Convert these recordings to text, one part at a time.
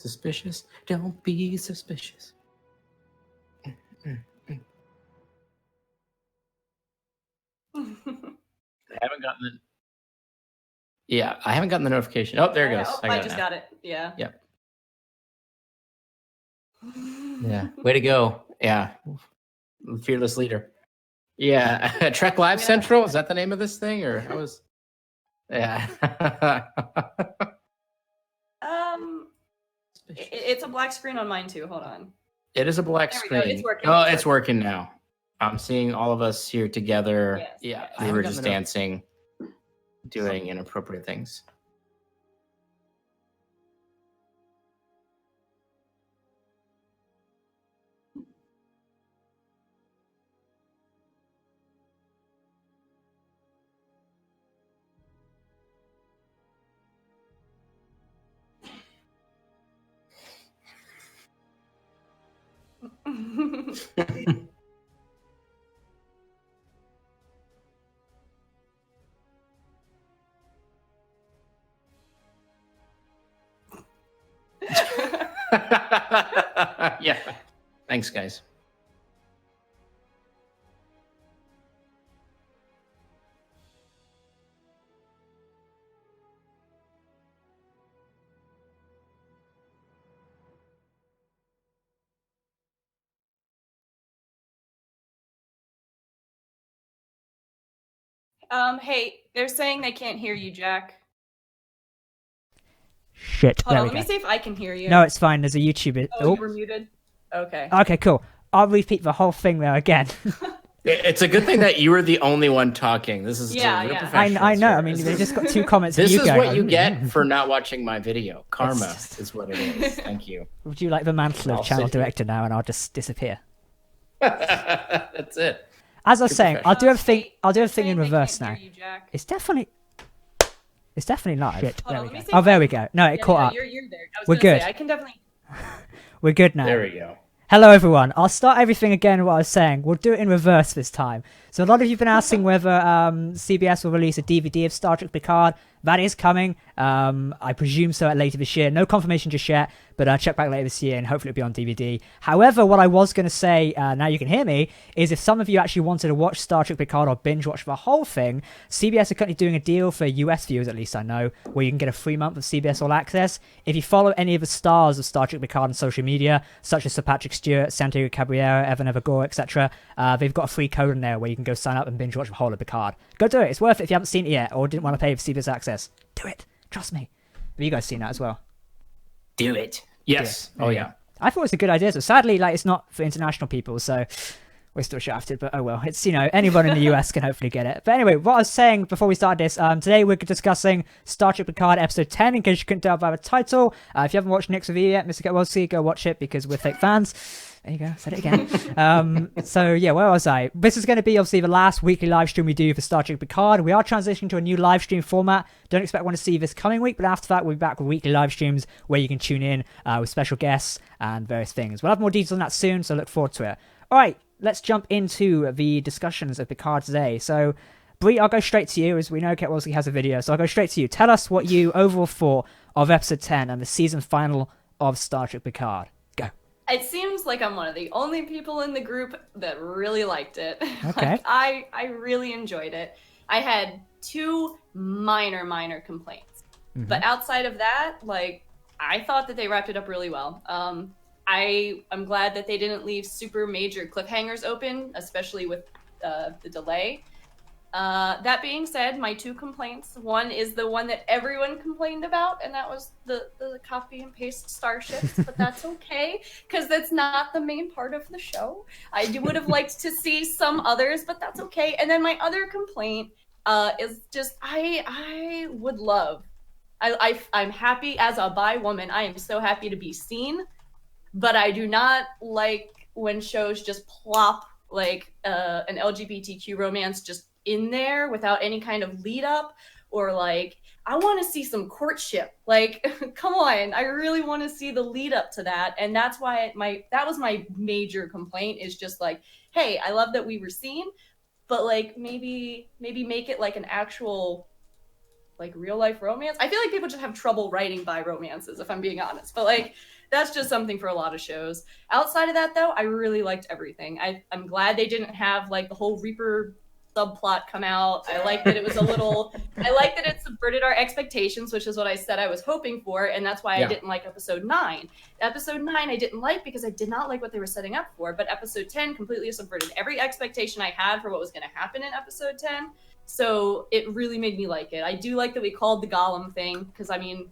Suspicious. Don't be suspicious. I haven't gotten the. Yeah, I haven't gotten the notification. Oh, there it goes. I just got it. Yeah. Yep. Yeah. Way to go. Yeah. Fearless leader. Yeah. Trek Live Central. Is that the name of this thing, or how was? Yeah. It's a black screen on mine too. Hold on. It is a black screen. It's working. Oh, it's working now. I'm seeing all of us here together. Yes, yeah, yes. we were just dancing, doing inappropriate things. Yeah. Thanks, guys. Hey, they're saying they can't hear you, Jack. Shit. Hold on, let me see if I can hear you. No, it's fine. There's a YouTube. Oh, you were muted? Okay. Okay, cool. I'll repeat the whole thing there again. It's a good thing that you were the only one talking. This is I know. I mean, they just got 2 comments. This is what you get for not watching my video. Karma is what it is. Thank you. Would you like the mantle of channel director now, and I'll just disappear? That's it. As I was saying, I'll do everything in reverse now. It's definitely live. Shit. There we go. Oh, there we go. No, it caught up. You're there. We're good. I can definitely. We're good now. There we go. Hello, everyone. I'll start everything again what I was saying. We'll do it in reverse this time. So a lot of you have been asking whether CBS will release a DVD of Star Trek Picard. That is coming. I presume so at later this year. No confirmation just yet, but check back later this year and hopefully it'll be on DVD. However, what I was going to say, now you can hear me, is if some of you actually wanted to watch Star Trek Picard or binge watch the whole thing, CBS are currently doing a deal for US viewers, at least I know, where you can get a free month of CBS All Access. If you follow any of the stars of Star Trek Picard on social media, such as Sir Patrick Stewart, Santiago Cabrera, Evan Evagor, etc., they've got a free code in there where you can go sign up and binge watch the whole of Picard. Go do it. It's worth it if you haven't seen it yet or didn't want to pay for CBS Access. Do it. Trust me. Have you guys seen that as well? Do it. Yes. Oh, yeah. I thought it was a good idea. So sadly, it's not for international people, so we're still shafted, but oh well. It's, anyone in the US can hopefully get it. But anyway, what I was saying before we started this, today we're discussing Star Trek Picard Episode 10, in case you couldn't tell by the title. If you haven't watched Nick's review yet, Mr. Ketwolski, go watch it because we're fake fans. There you go, said it again. So yeah, where was I? This is going to be obviously the last weekly live stream we do for Star Trek Picard. We are transitioning to a new live stream format. Don't expect one to see this coming week, but after that we'll be back with weekly live streams where you can tune in with special guests and various things. We'll have more details on that soon, so look forward to it. Alright, let's jump into the discussions of Picard today. So, Brie, I'll go straight to you, as we know Ketwolski has a video, so I'll go straight to you. Tell us what you overall thought of Episode 10 and the season final of Star Trek Picard. Go. It seems like I'm one of the only people in the group that really liked it. Okay. I really enjoyed it. I had 2 minor complaints. Mm-hmm. But outside of that, I thought that they wrapped it up really well. I'm glad that they didn't leave super major cliffhangers open, especially with the delay. That being said, my 2 complaints. One is the one that everyone complained about, and that was the copy and paste starships, but that's okay, because that's not the main part of the show. I would have liked to see some others, but that's okay. And then my other complaint is just, I would love, I'm happy as a bi woman, I am so happy to be seen, but I do not like when shows just plop an LGBTQ romance just in there without any kind of lead up, or I want to see some courtship. Come on, I really want to see the lead up to that. And that's why that was my major complaint, is just hey, I love that we were seen, but maybe make it an actual like real life romance. I feel like people just have trouble writing bi romances, if I'm being honest. But like that's just something for a lot of shows. Outside of that, though, I really liked everything. I'm glad they didn't have like the whole Reaper subplot come out. I like that it was a little. I like that it subverted our expectations, which is what I said I was hoping for, and that's why I didn't like episode 9. Episode 9 I didn't like because I did not like what they were setting up for. But episode 10 completely subverted every expectation I had for what was going to happen in episode 10. So it really made me like it. I do like that we called the Gollum thing because I mean,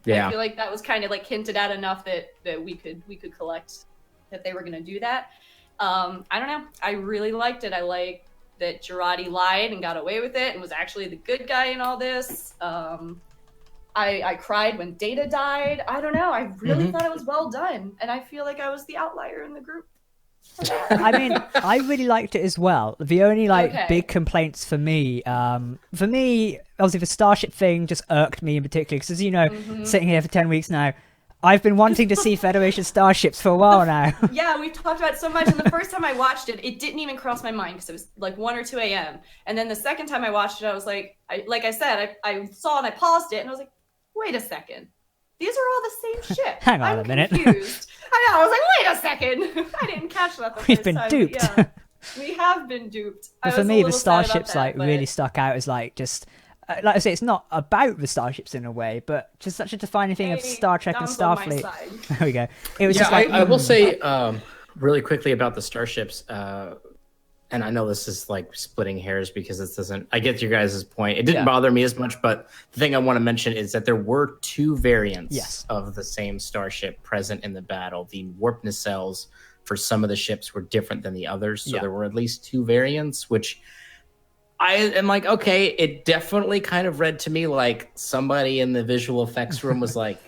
I feel like that was kind of like hinted at enough that we could collect that they were going to do that. I don't know. I really liked it. I like that Girardi lied and got away with it and was actually the good guy in all this. I cried when Data died. I don't know. I really thought it was well done. And I feel like I was the outlier in the group. I mean, I really liked it as well. The only big complaints for me, obviously the Starship thing just irked me in particular because, as you know, sitting here for 10 weeks now, I've been wanting to see Federation starships for a while now. Yeah, we've talked about it so much, and the first time I watched it, it didn't even cross my mind because it was like 1 or 2 a.m. And then the second time I watched it, I was like, I saw and I paused it, and I was like, wait a second. These are all the same shit. Hang on a minute. Confused. I know. I was like, wait a second. I didn't catch that the We've first been time. duped. Yeah, we have been duped. But for me, the starships really stuck out as like just. Like I say, it's not about the starships in a way, but just such a defining thing of Star Trek and Starfleet. There we go. It was just like I will say really quickly about the starships, and I know this is like splitting hairs because this doesn't. I get your guys' point. It didn't bother me as much, but the thing I want to mention is that there were 2 variants of the same starship present in the battle. The warp nacelles for some of the ships were different than the others, so there were at least 2 variants, which. I am like, okay, it definitely kind of read to me like somebody in the visual effects room was like,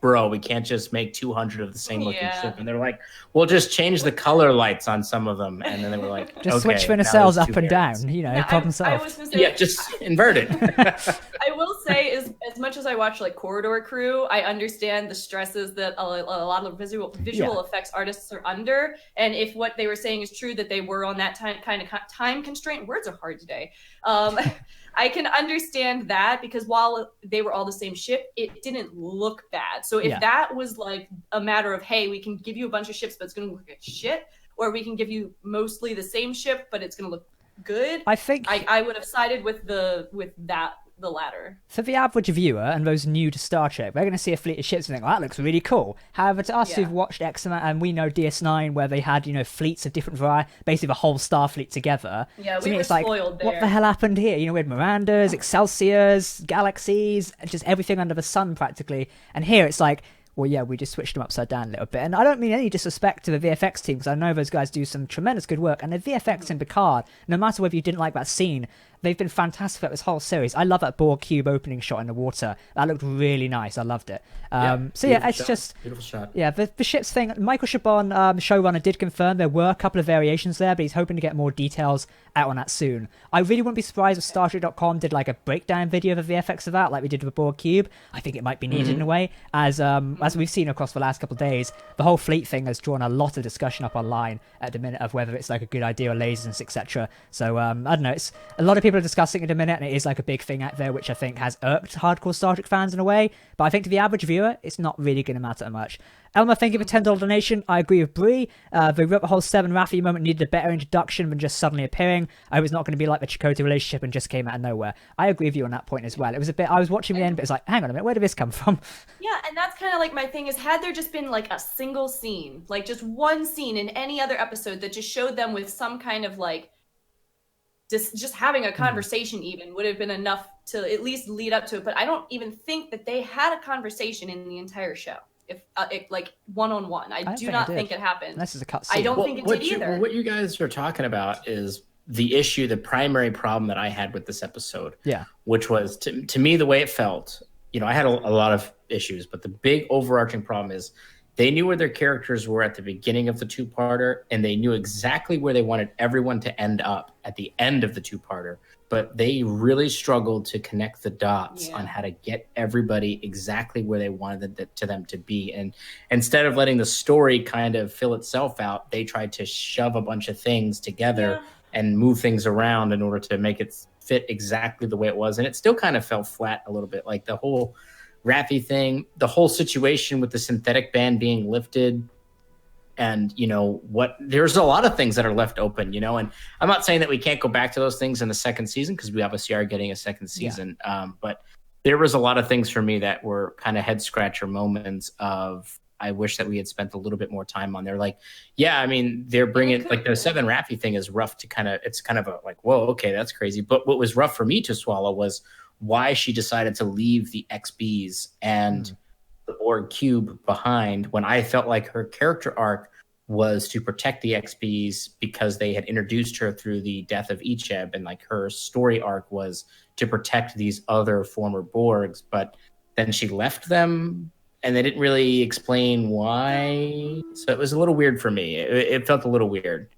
bro, we can't just make 200 of the same looking ship. And they're like, we'll just change the color lights on some of them. And then they were like, just switch the nacelles up and down, you know, problem solved. Just invert it. I will say, as much as I watch like Corridor Crew, I understand the stresses that a lot of visual effects artists are under. And if what they were saying is true, that they were on that kind of time constraint, words are hard today. I can understand that because while they were all the same ship, it didn't look bad. So if that was like a matter of, hey, we can give you a bunch of ships, but it's going to look like shit, or we can give you mostly the same ship, but it's going to look good. I think I would have sided with the latter. For the average viewer and those new to Star Trek, they're going to see a fleet of ships and think, oh, that looks really cool. However, to us who've watched X amount, and we know DS9 where they had, fleets of different variety, basically the whole Starfleet together. Yeah, to me, it's spoiled there. What the hell happened here? We had Mirandas, Excelsiors, Galaxies, just everything under the sun practically. And here it's like, well, yeah, we just switched them upside down a little bit. And I don't mean any disrespect to the VFX team, because I know those guys do some tremendous good work. And the VFX in Picard, no matter whether you didn't like that scene, they've been fantastic throughout this whole series. I love that Borg cube opening shot in the water. That looked really nice. I loved it. It's just... Beautiful shot. Yeah, the ships thing, Michael Chabon, showrunner, did confirm there were a couple of variations there, but he's hoping to get more details out on that soon. I really wouldn't be surprised if StarTrek.com did like a breakdown video of the VFX of that, like we did with Borg cube. I think it might be needed in a way, as we've seen across the last couple of days. The whole fleet thing has drawn a lot of discussion up online at the minute of whether it's like a good idea or laziness, etc. So I don't know. It's a lot of people are discussing it in a minute, and it is like a big thing out there, which I think has irked hardcore Star Trek fans in a way. But I think to the average viewer, it's not really going to matter much. Elmer, thank you for $10 donation. I agree with Brie. They wrote the whole 7 Raffi moment needed a better introduction than just suddenly appearing. I was not going to be like the Chakotay relationship and just came out of nowhere. I agree with you on that point as well. It was a bit, I was watching the end, but it's like, hang on a minute, where did this come from? Yeah, and that's kind of like my thing is, had there just been like a single scene, like just one scene in any other episode that just showed them with some kind of like, just having a conversation even would have been enough to at least lead up to it. But I don't even think that they had a conversation in the entire show. If like one-on-one, I do not think it happened. This is a cutscene. I don't think it did either. What you guys are talking about is the issue, the primary problem that I had with this episode. Yeah. Which was to me the way it felt. I had a lot of issues, but the big overarching problem is they knew where their characters were at the beginning of the 2-parter, and they knew exactly where they wanted everyone to end up at the end of the 2-parter. But they really struggled to connect the dots on how to get everybody exactly where they wanted them to be. And instead of letting the story kind of fill itself out, they tried to shove a bunch of things together and move things around in order to make it fit exactly the way it was, and it still kind of fell flat a little bit. Like the whole Raffi thing, the whole situation with the synthetic ban being lifted, and there's a lot of things that are left open, and I'm not saying that we can't go back to those things in the second season, because we obviously are getting a second season. But there was a lot of things for me that were kind of head scratcher moments of, I wish that we had spent a little bit more time on there. Like, yeah, I mean, they're bringing, like, the Seven Raffi thing is rough to it's kind of a, like, whoa, okay, that's crazy. But what was rough for me to swallow was why she decided to leave the XBs and the Borg cube behind, when I felt like her character arc was to protect the XBs because they had introduced her through the death of Icheb, and like her story arc was to protect these other former Borgs. But then she left them, and they didn't really explain why. So it was a little weird for me. It felt a little weird.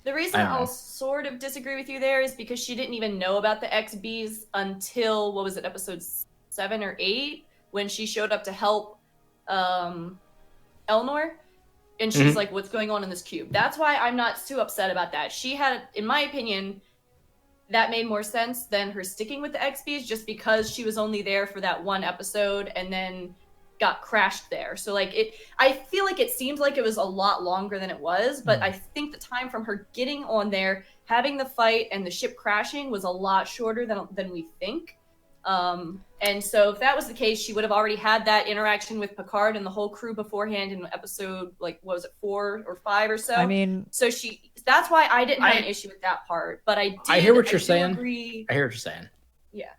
The reason I'll sort of disagree with you there is because she didn't even know about the XBs until, what was it, episode 7 or 8, when she showed up to help Elnor. And she's like, what's going on in this cube? That's why I'm not too upset about that. She had, in my opinion, that made more sense than her sticking with the XBs, just because she was only there for that one episode and then got crashed there. So like I feel like it seemed like it was a lot longer than it was, but I think the time from her getting on there, having the fight, and the ship crashing was a lot shorter than we think. And so if that was the case, she would have already had that interaction with Picard and the whole crew beforehand in episode, like, what was it, 4 or 5 or so? I mean, so that's why I didn't have an issue with that part, but I hear what you're saying. Agree. I hear what you're saying. Yeah.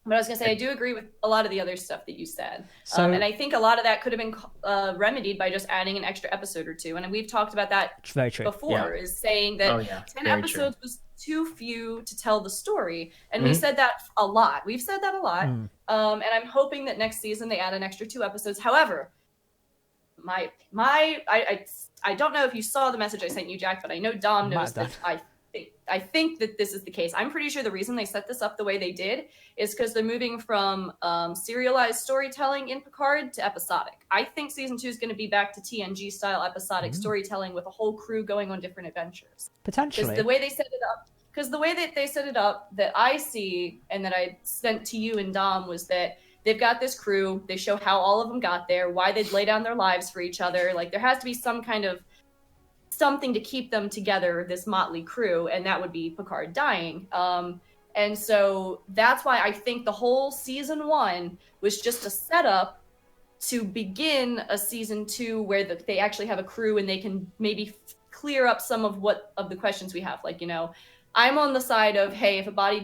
But I was going to say, I do agree with a lot of the other stuff that you said. And I think a lot of that could have been remedied by just adding an extra episode or two. And we've talked about that before, is saying that 10 episodes was too few to tell the story. And we said that a lot. We've said that a lot. And I'm hoping that next season they add an extra 2 episodes. However, I don't know if you saw the message I sent you, Jack, but I know Dom knows that I think that this is the case. I'm pretty sure the reason they set this up the way they did is because they're moving from serialized storytelling in Picard to episodic. I think season 2 is going to be back to TNG style episodic storytelling with a whole crew going on different adventures. Potentially. Because the way they set it up, that I see and that I sent to you and Dom, was that they've got this crew. They show how all of them got there, why they'd lay down their lives for each other. Like, there has to be some kind of something to keep them together, this motley crew, and that would be Picard dying. And so that's why I think the whole season 1 was just a setup to begin a season 2 where they actually have a crew and they can maybe clear up some of the questions we have. Like, I'm on the side of, hey, if the body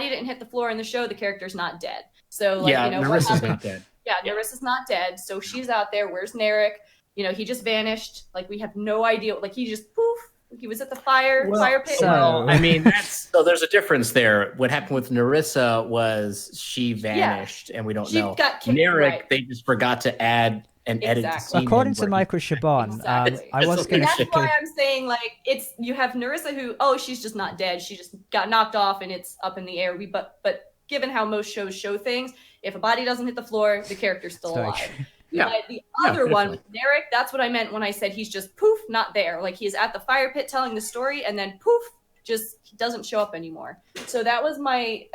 didn't hit the floor in the show, the character's not dead. So, like, Narissa's not dead. Yeah, Narissa's not dead. So she's out there. Where's Narek? He just vanished. Like, we have no idea. Like, he just poof. He was at the fire pit. So, I mean, there's a difference there. What happened with Narissa was she vanished, and we don't know. Narek, they just forgot to add and edit the scene. According to Michael Chabon, I was going to. That's why I'm saying, like, you have Narissa who, she's just not dead. She just got knocked off, and it's up in the air. But given how most shows show things, if a body doesn't hit the floor, the character's still alive. Yeah. But the other one, Narek, that's what I meant when I said he's just poof, not there. Like, he's at the fire pit telling the story, and then poof, he doesn't show up anymore. So that was I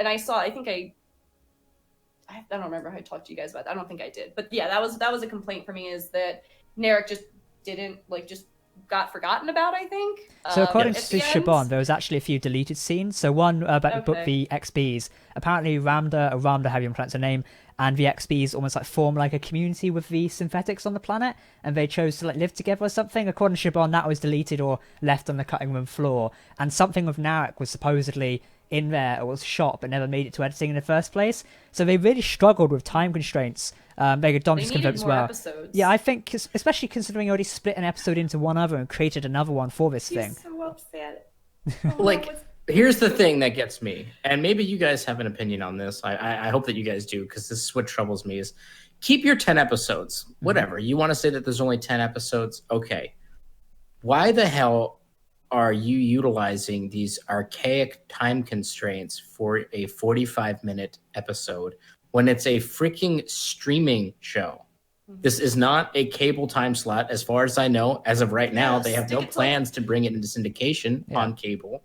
don't remember how I talked to you guys about that. I don't think I did. But yeah, that was a complaint for me, is that Narek just didn't, like, just got forgotten about, I think. So according to Chabon, there was actually a few deleted scenes. So one about the book, the XBs. Apparently Ramda, however you pronounce her name, and the XBs almost like form like a community with the synthetics on the planet, and they chose to like live together or something. According to Chabon, that was deleted or left on the cutting room floor. And something with Narek was supposedly in there, or was shot but never made it to editing in the first place. So they really struggled with time constraints. Maybe Dom just confirmed as well. Episodes. Yeah, I think, especially considering you already split an episode into one other and created another one for this thing. So upset. Here's the thing that gets me, and maybe you guys have an opinion on this. I hope that you guys do, because this is what troubles me, is keep your 10 episodes. Whatever. You want to say that there's only 10 episodes? Okay. Why the hell are you utilizing these archaic time constraints for a 45-minute episode when it's a freaking streaming show? This is not a cable time slot, as far as I know. As of right now, they have no plans to bring it into syndication on cable.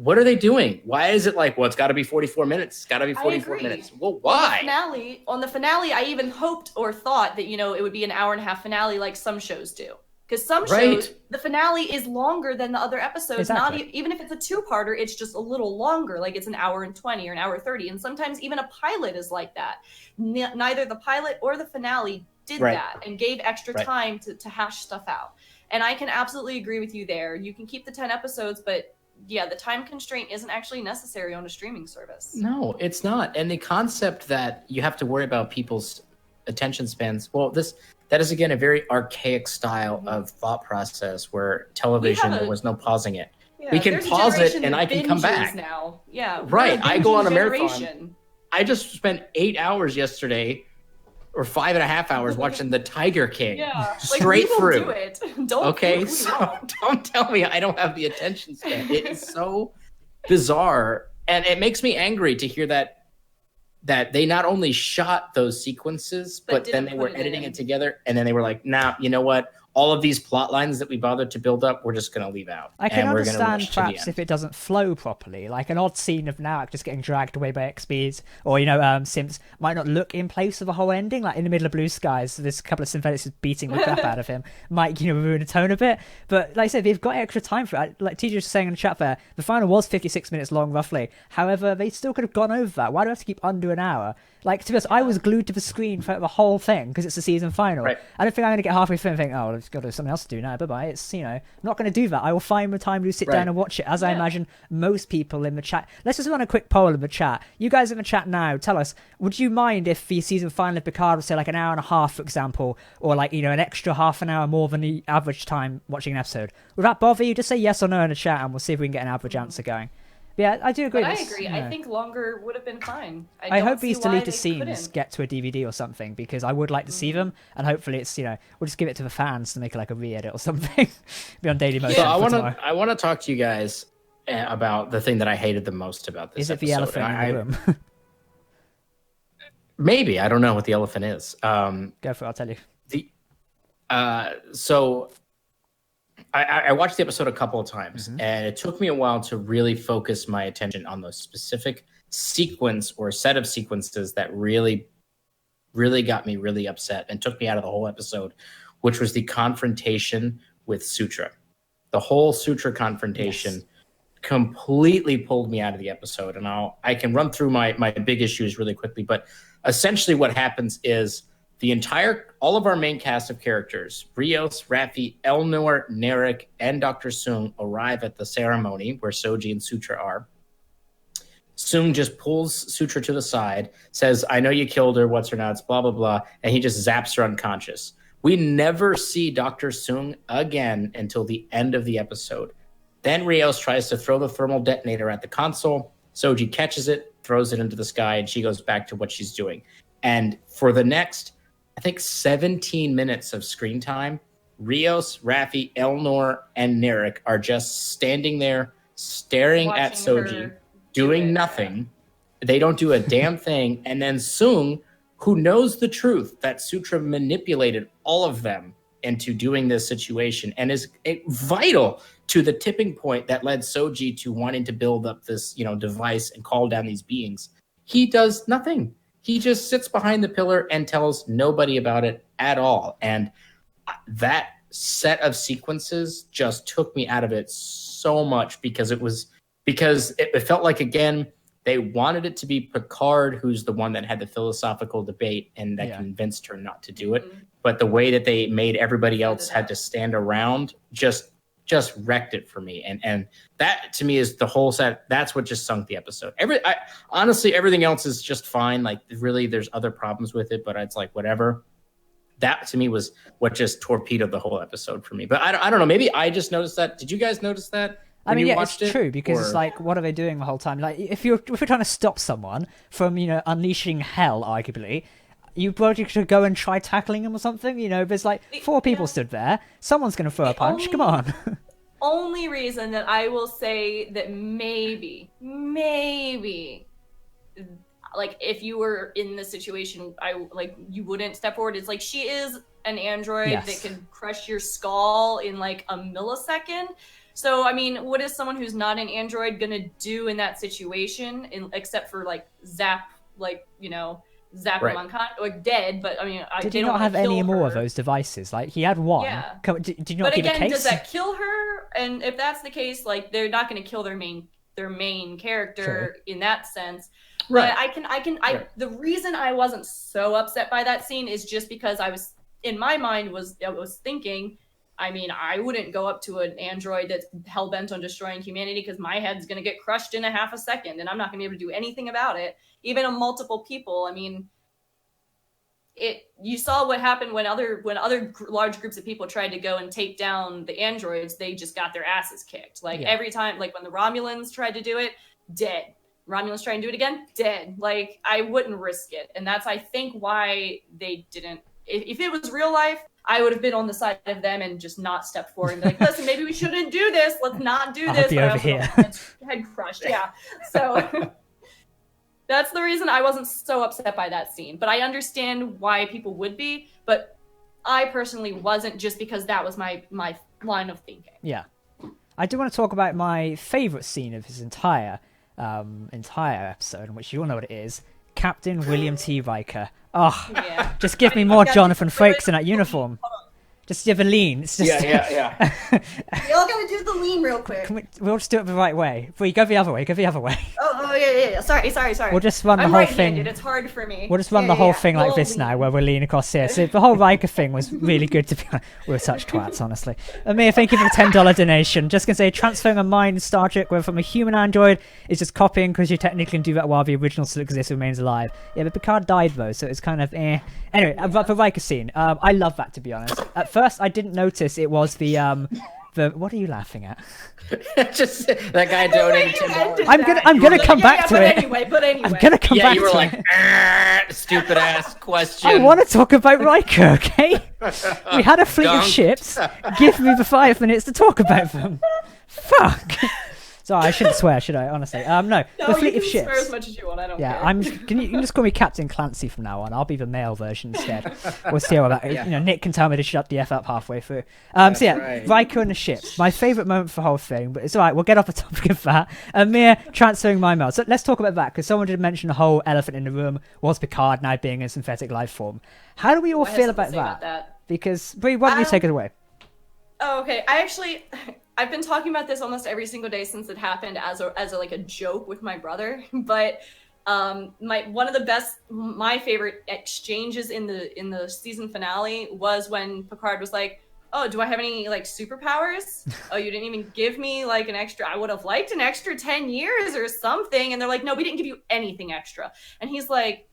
what are they doing? Why is it like, well, it's got to be 44 minutes. It's got to be 44 minutes. Well, why? On the finale, I even hoped or thought that, it would be an hour and a half finale like some shows do. Because some shows, the finale is longer than the other episodes. Exactly. Even if it's a two-parter, it's just a little longer. Like it's an hour and 20 or an hour 30. And sometimes even a pilot is like that. Neither the pilot or the finale did that and gave extra time to hash stuff out. And I can absolutely agree with you there. You can keep the 10 episodes, but yeah, the time constraint isn't actually necessary on a streaming service. No, it's not. And the concept that you have to worry about people's attention spans, well, that is, again, a very archaic style of thought process where television, there was no pausing it. Yeah, we can pause it and I can come back. Now. Yeah, right. I go on a marathon. I just spent 8 hours yesterday, or 5.5 hours, watching The Tiger King. Yeah, straight through. Do it. Don't tell me I don't have the attention span. It is so bizarre, and it makes me angry to hear that they not only shot those sequences, but then they were editing it together, and then they were like, nah, you know what? All of these plot lines that we bothered to build up, we're just going to leave out. I can understand perhaps if it doesn't flow properly, like an odd scene of Narak just getting dragged away by XBs, or, Simps might not look in place of a whole ending, like in the middle of Blue Skies, there's a couple of synthetics beating the crap out of him, might, ruin the tone a bit. But like I said, they've got extra time for it. Like TJ was saying in the chat there, the final was 56 minutes long, roughly. However, they still could have gone over that. Why do I have to keep under an hour? Like, to be honest, I was glued to the screen for the whole thing because it's the season final. Right. I don't think I'm going to get halfway through and think, oh, well, I've got to have something else to do now. Bye-bye. It's, I'm not going to do that. I will find the time to sit down and watch it, as I imagine most people in the chat. Let's just run a quick poll in the chat. You guys in the chat now, tell us, would you mind if the season final of Picard was, say, like an hour and a half, for example, or like, an extra half an hour more than the average time watching an episode? Would that bother you? Just say yes or no in the chat and we'll see if we can get an average answer going. Yeah, I do agree. But I agree. I think longer would have been fine. I hope these deleted scenes get to a DVD or something, because I would like to see them, and hopefully it's, we'll just give it to the fans to make like a re-edit or something. Be on Daily Motion. So I want to talk to you guys about the thing that I hated the most about this. Is it the elephant in the room? Maybe. I don't know what the elephant is. Go for it. I'll tell you. So I watched the episode a couple of times, and it took me a while to really focus my attention on the specific sequence or set of sequences that really, really got me really upset and took me out of the whole episode, which was the confrontation with Sutra. The whole Sutra confrontation completely pulled me out of the episode, and I can run through my big issues really quickly, but essentially what happens is all of our main cast of characters, Rios, Raffi, Elnor, Narek, and Dr. Soong, arrive at the ceremony where Soji and Sutra are. Soong just pulls Sutra to the side, says, I know you killed her, what's her nuts, blah, blah, blah, and he just zaps her unconscious. We never see Dr. Soong again until the end of the episode. Then Rios tries to throw the thermal detonator at the console. Soji catches it, throws it into the sky, and she goes back to what she's doing. And for the next, I think, 17 minutes of screen time, Rios, Raffi, Elnor, and Narek are just standing there staring watching at Soji, doing nothing. They don't do a damn thing. And then Soong, who knows the truth that Sutra manipulated all of them into doing this situation and is vital to the tipping point that led Soji to wanting to build up this, device and call down these beings, he does nothing. He just sits behind the pillar and tells nobody about it at all. And that set of sequences just took me out of it so much because it felt like, again, they wanted it to be Picard who's the one that had the philosophical debate and that convinced her not to do it. But the way that they made everybody else had to stand around just wrecked it for me. And that to me is the whole set. That's what just sunk the episode. Honestly, everything else is just fine. Like, really, there's other problems with it, but it's like, whatever. That to me was what just torpedoed the whole episode for me. But I don't know. Maybe I just noticed that. Did you guys notice that? I mean, yeah, it's true, because it's like, what are they doing the whole time? Like, if you're trying to stop someone from, unleashing hell, arguably, you probably should go and try tackling him or something. There's like 4 people stood there. Someone's going to throw a punch. Come on. Only reason that I will say that maybe, like, if you were in this situation, you wouldn't step forward. It's like, she is an android that can crush your skull in like a millisecond. So, I mean, what is someone who's not an android gonna do in that situation, except for like zap, like, zap him like dead? But I mean, did he not have any more of those devices? Like he had one. Yeah. Did you not keep a case? But again, does that kill her? And if that's the case, like they're not going to kill their main character in that sense. Right. But the reason I wasn't so upset by that scene is just because I was thinking, I mean, I wouldn't go up to an android that's hell-bent on destroying humanity because my head's going to get crushed in a half a second and I'm not going to be able to do anything about it. Even on multiple people, I mean, you saw what happened when other large groups of people tried to go and take down the androids, they just got their asses kicked. Like every time, like when the Romulans tried to do it, dead. Romulans try and do it again, dead. Like I wouldn't risk it. And that's, I think, why they didn't. If it was real life, I would have been on the side of them and just not stepped forward and be like, listen, maybe we shouldn't do this. Let's not do this. I'll be over here. Head crushed. Yeah. So that's the reason I wasn't so upset by that scene. But I understand why people would be. But I personally wasn't, just because that was my line of thinking. Yeah. I do want to talk about my favorite scene of his entire episode, in which you all know what it is. Captain William T. Riker. Oh, yeah. Just give me more Jonathan Frakes in that uniform. Just give a lean. It's just... Yeah. We all gotta do the lean real quick. We'll just do it the right way. Brie, go the other way. Oh, yeah. Sorry. We'll just run the whole thing. It's hard for me. We'll just run the whole thing like this now, where we're leaning across here. So the whole Riker thing was really good to be honest. We're such twats, honestly. Amir, thank you for the $10 donation. Just gonna say, transferring a mind in Star Trek, whether from a human android, is just copying, because you technically can do that while the original still exists and remains alive. Yeah, but Picard died though, so it's kind of eh. Anyway, about the Riker scene, I love that, to be honest. At first, I didn't notice it was the what are you laughing at? Just that guy donated $10. I'm gonna come back to it. Anyway. I'm gonna come back to it. Yeah, you were like, stupid ass question. I want to talk about Riker, okay? We had a fleet of ships. Give me the 5 minutes to talk about them. Fuck. Sorry, I shouldn't swear, should I? Honestly, no. The fleet of ships. You can swear as much as you want. I don't care. You can just call me Captain Clancy from now on. I'll be the male version instead. We'll see how that. Nick can tell me to shut the f up halfway through. Right. Riker and the ships. My favorite moment for the whole thing, but it's all right. We'll get off the topic of that. Amir transferring my mail. So let's talk about that, because someone did mention the whole elephant in the room was Picard now being a synthetic life form. How do we all feel about that? Because Brie, why don't you take it away? Oh, okay. I've been talking about this almost every single day since it happened as a joke with my brother. But my favorite exchanges in the season finale was when Picard was like, "Oh, do I have any superpowers? Oh, you didn't even give me an extra. I would have liked an extra 10 years or something." And they're like, "No, we didn't give you anything extra." And he's like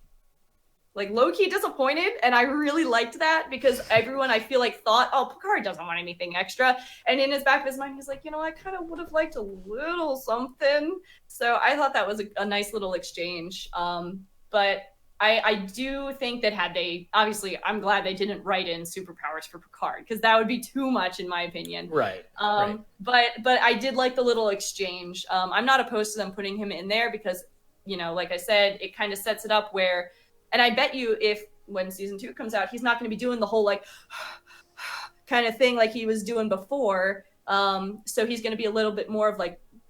low-key disappointed, and I really liked that, because everyone, I feel thought, oh, Picard doesn't want anything extra, and in his back of his mind he's like, I kind of would have liked a little something. So I thought that was a nice little exchange. But I do think that obviously I'm glad they didn't write in superpowers for Picard, because that would be too much in my opinion. Right. But I did like the little exchange. I'm not opposed to them putting him in there, because like I said, it kind of sets it up where. And I bet you when season 2 comes out, he's not going to be doing the whole kind of thing like he was doing before. So he's going to be a little bit more of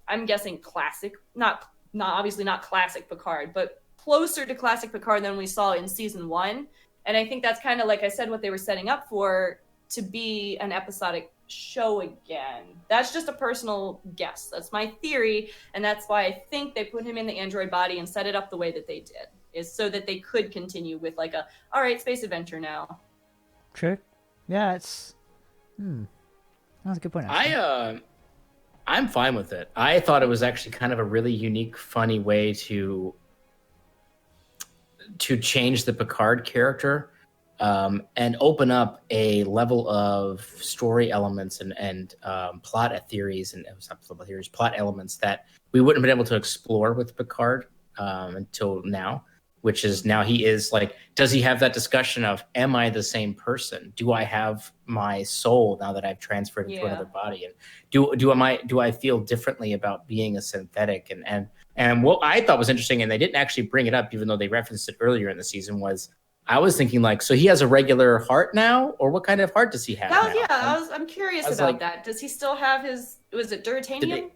I'm guessing classic, not obviously not classic Picard, but closer to classic Picard than we saw in season 1. And I think that's kind of, like I said, what they were setting up for, to be an episodic show again. That's just a personal guess. That's my theory. And that's why I think they put him in the android body and set it up the way that they did, is so that they could continue with all right, space adventure now. True. Yeah, it's that's a good point. I'm fine with it. I thought it was actually kind of a really unique, funny way to change the Picard character, and open up a level of story elements and plot elements that we wouldn't have been able to explore with Picard until now. Which is, now he is does he have that discussion of, am I the same person? Do I have my soul now that I've transferred into another body? And do I feel differently about being a synthetic? And what I thought was interesting, and they didn't actually bring it up, even though they referenced it earlier in the season, was I was thinking like, so he has a regular heart now, or what kind of heart does he have? I'm curious about that. Does he still have his? Was it Duratanium?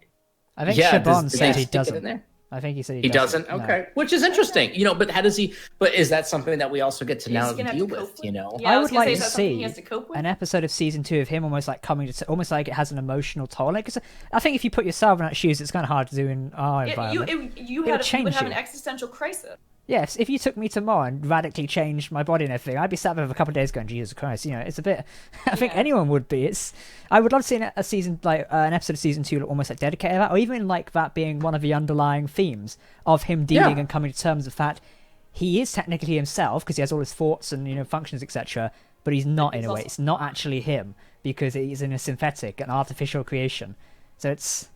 I think Chabon said he doesn't. I think he said he doesn't. Okay, no. Which is interesting, But how does he? But is that something that we also get to now deal with? Yeah, I would like to see an episode of season 2 of him almost like coming to, almost like it has an emotional toll. Like, cause I think if you put yourself in that shoes, it's kind of hard to do in our environment. You would have an existential crisis. Yes, if you took me tomorrow and radically changed my body and everything, I'd be sat there for a couple of days going, Jesus Christ, it's a bit. I think anyone would be. I would love to see a season an episode of season 2 almost like dedicated to that, or even like that being one of the underlying themes of him dealing and coming to terms with the fact he is technically himself because he has all his thoughts and functions, etc. But he's not in a way. It's not actually him because he's in a synthetic, an artificial creation. So it's.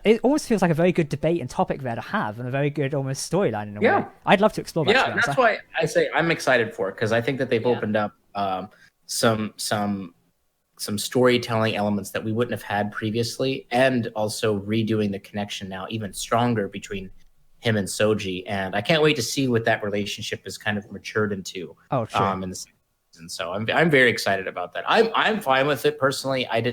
It almost feels like a very good debate and topic there to have, and a very good almost storyline in a way. I'd love to explore that. Yeah, that's why I say I'm excited for it, because I think that they've opened up some storytelling elements that we wouldn't have had previously, and also redoing the connection now even stronger between him and Soji. And I can't wait to see what that relationship is kind of matured into. Oh, sure. In the season. So I'm very excited about that. I'm fine with it personally. It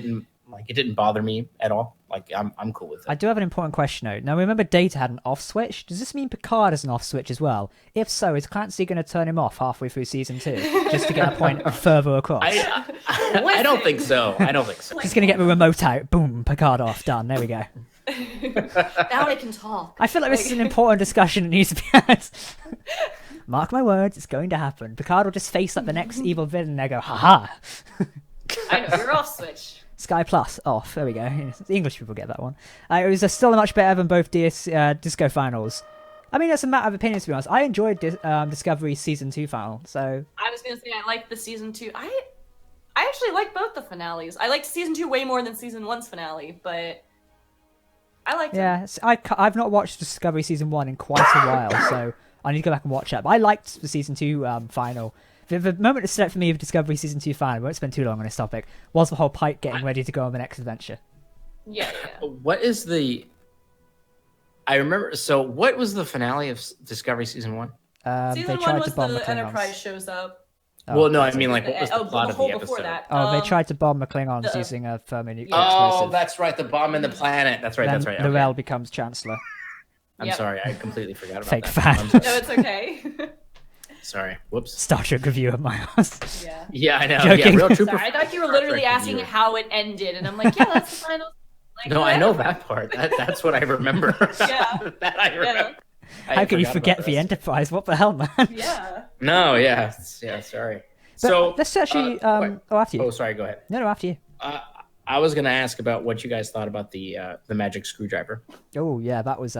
didn't bother me at all. Like, I'm cool with it. I do have an important question, though. Now, remember Data had an off switch? Does this mean Picard has an off switch as well? If so, is Clancy going to turn him off halfway through season 2 just to get a point further across? I don't think so. He's going to get the remote out. Boom, Picard off. Done. There we go. Now I can talk. I feel like this is an important discussion that needs to be had. Mark my words, it's going to happen. Picard will just face up the next evil villain and they go, haha. I know, you're off switch. Sky Plus off. There we go. The English people get that one. It was still much better than both Disco finals. I mean, it's a matter of opinion, to be honest. I enjoyed Discovery season 2 final. So I was gonna say I liked the season 2. I actually like both the finales. I liked season 2 way more than season 1's finale, but I liked it. Yeah, I've not watched Discovery season 1 in quite a while, so I need to go back and watch that. But I liked the season 2 final. The moment that stood out for me of Discovery season 2 final, I won't spend too long on this topic, was the whole Pike getting ready to go on the next adventure. Yeah. What is the? I remember. So, what was the finale of Discovery season 1? Season 1 was the Enterprise shows up. Well, no, I mean, like, what was the plot of the episode? They tried to bomb the Klingons using a thermonuclear explosive. Oh, that's right, the bomb in the planet. That's right. Okay. L'Rell becomes Chancellor. I'm sorry, I completely forgot about Fake that. fan. No, it's okay. Sorry. Whoops. Star Trek review of my house. Yeah, I know. Joking. Yeah, real trooper. Sorry, I thought you were literally asking how it ended, and I'm like, yeah, that's the final. Like, no, I know that part. That's what I remember. Yeah. That I remember. How can you forget the Enterprise? What the hell, man? Yeah. No, yeah, sorry. But so let's actually. After you. Oh, sorry. Go ahead. No, after you. I was going to ask about what you guys thought about the magic screwdriver. Oh yeah, that was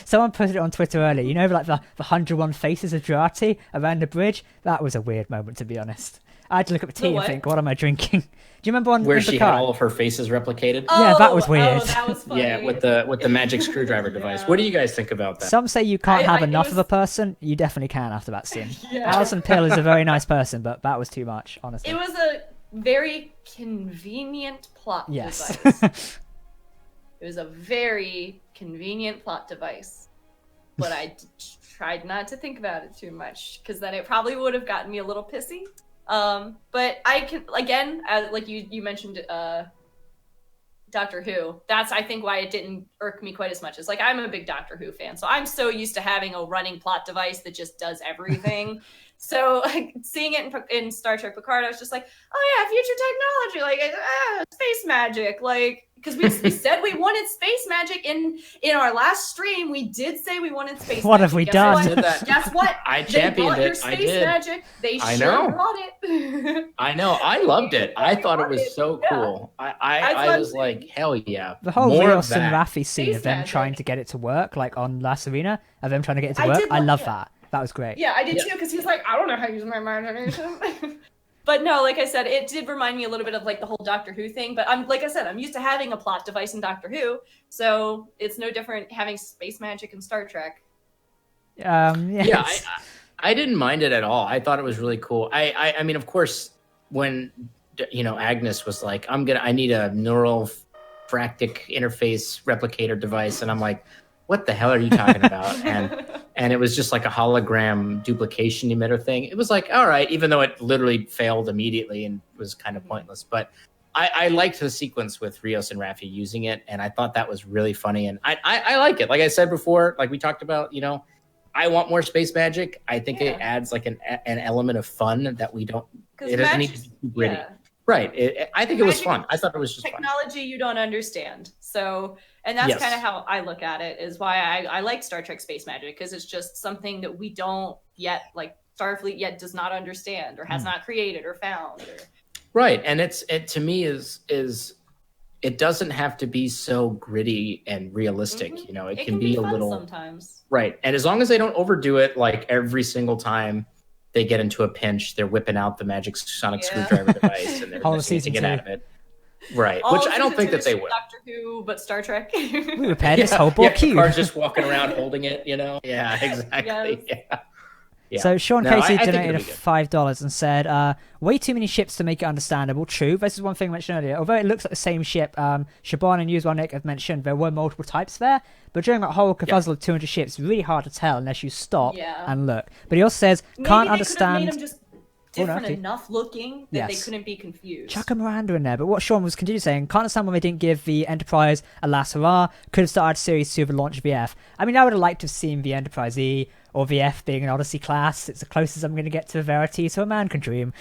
someone put it on Twitter earlier. You know, like the 101 faces of Jurati around the bridge. That was a weird moment, to be honest. I had to look at the tea and think, what am I drinking? Do you remember where she had all of her faces replicated? Yeah, that was weird. That was funny. Yeah, with the magic screwdriver device. What do you guys think about that? Some say you can't have enough of a person. You definitely can after that scene. Alison Pill is a very nice person, but that was too much, honestly. It was a very convenient plot device. It was a very convenient plot device, but I tried not to think about it too much, because then it probably would have gotten me a little pissy. But I can, again, like you mentioned, Doctor Who. That's, I think, why it didn't irk me quite as much. It's like, I'm a big Doctor Who fan, so I'm so used to having a running plot device that just does everything. So, like, seeing it in Star Trek Picard, I was just like, oh yeah, future technology, like, space magic, like, because we said we wanted space magic in our last stream. We did say we wanted space what magic. Have we done? Guess what? I championed it. I did. Magic. They brought it. I know. I loved it. I thought it was so cool. I was like, hell yeah. The whole Rios and Raffi scene of them trying to get it to work, like on La Serena, of them trying to get it to work. I love that. That was great. Yeah, I did too, because he's like, I don't know how to use my imagination. But no, like I said, it did remind me a little bit of like the whole Doctor Who thing. But like I said, I'm used to having a plot device in Doctor Who, so it's no different having space magic in Star Trek. Yes. Yeah, I didn't mind it at all. I thought it was really cool. I mean, of course, when Agnes was like, I need a neural fractic interface replicator device, and I'm like, what the hell are you talking about? and it was just like a hologram duplication emitter thing. It was like, all right, even though it literally failed immediately and was kind of pointless. But I liked the sequence with Rios and Raffi using it, and I thought that was really funny. And I like it. Like I said before, like we talked about, you know, I want more space magic. I think it adds like an element of fun that we don't. It doesn't need to be too gritty. Yeah. Right. I think it was fun. I thought it was just technology fun. You don't understand. So, and that's kind of how I look at it, is why I like Star Trek Space Magic, because it's just something that we don't yet, like Starfleet yet does not understand or has not created or found. Right. And it to me is it doesn't have to be so gritty and realistic. You know, it can be a little sometimes. Right. And as long as they don't overdo it, like every single time they get into a pinch, they're whipping out the magic sonic screwdriver device and they're just to get out of it. Right. Which I don't think that they will. Doctor Who, but Star Trek. We repaired this whole book. Picard's just walking around holding it, you know? Yeah, exactly. Yes. Yeah. So Sean Casey donated $5 and said, way too many ships to make it understandable. True. This is one thing I mentioned earlier. Although it looks like the same ship, Shaban and Nick have mentioned there were multiple types there. But during that whole kerfuzzle of 200 ships, it's really hard to tell unless you stop and look. But he also says, can't understand... Maybe they could have made them just different enough looking that they couldn't be confused. Chuck a Miranda in there. But what Sean was continuing saying, can't understand why they didn't give the Enterprise a last hurrah. Could have started Series 2 of the launch VF. I mean, I would have liked to have seen the Enterprise E or VF being an Odyssey class. It's the closest I'm going to get to a Verity, so a man can dream.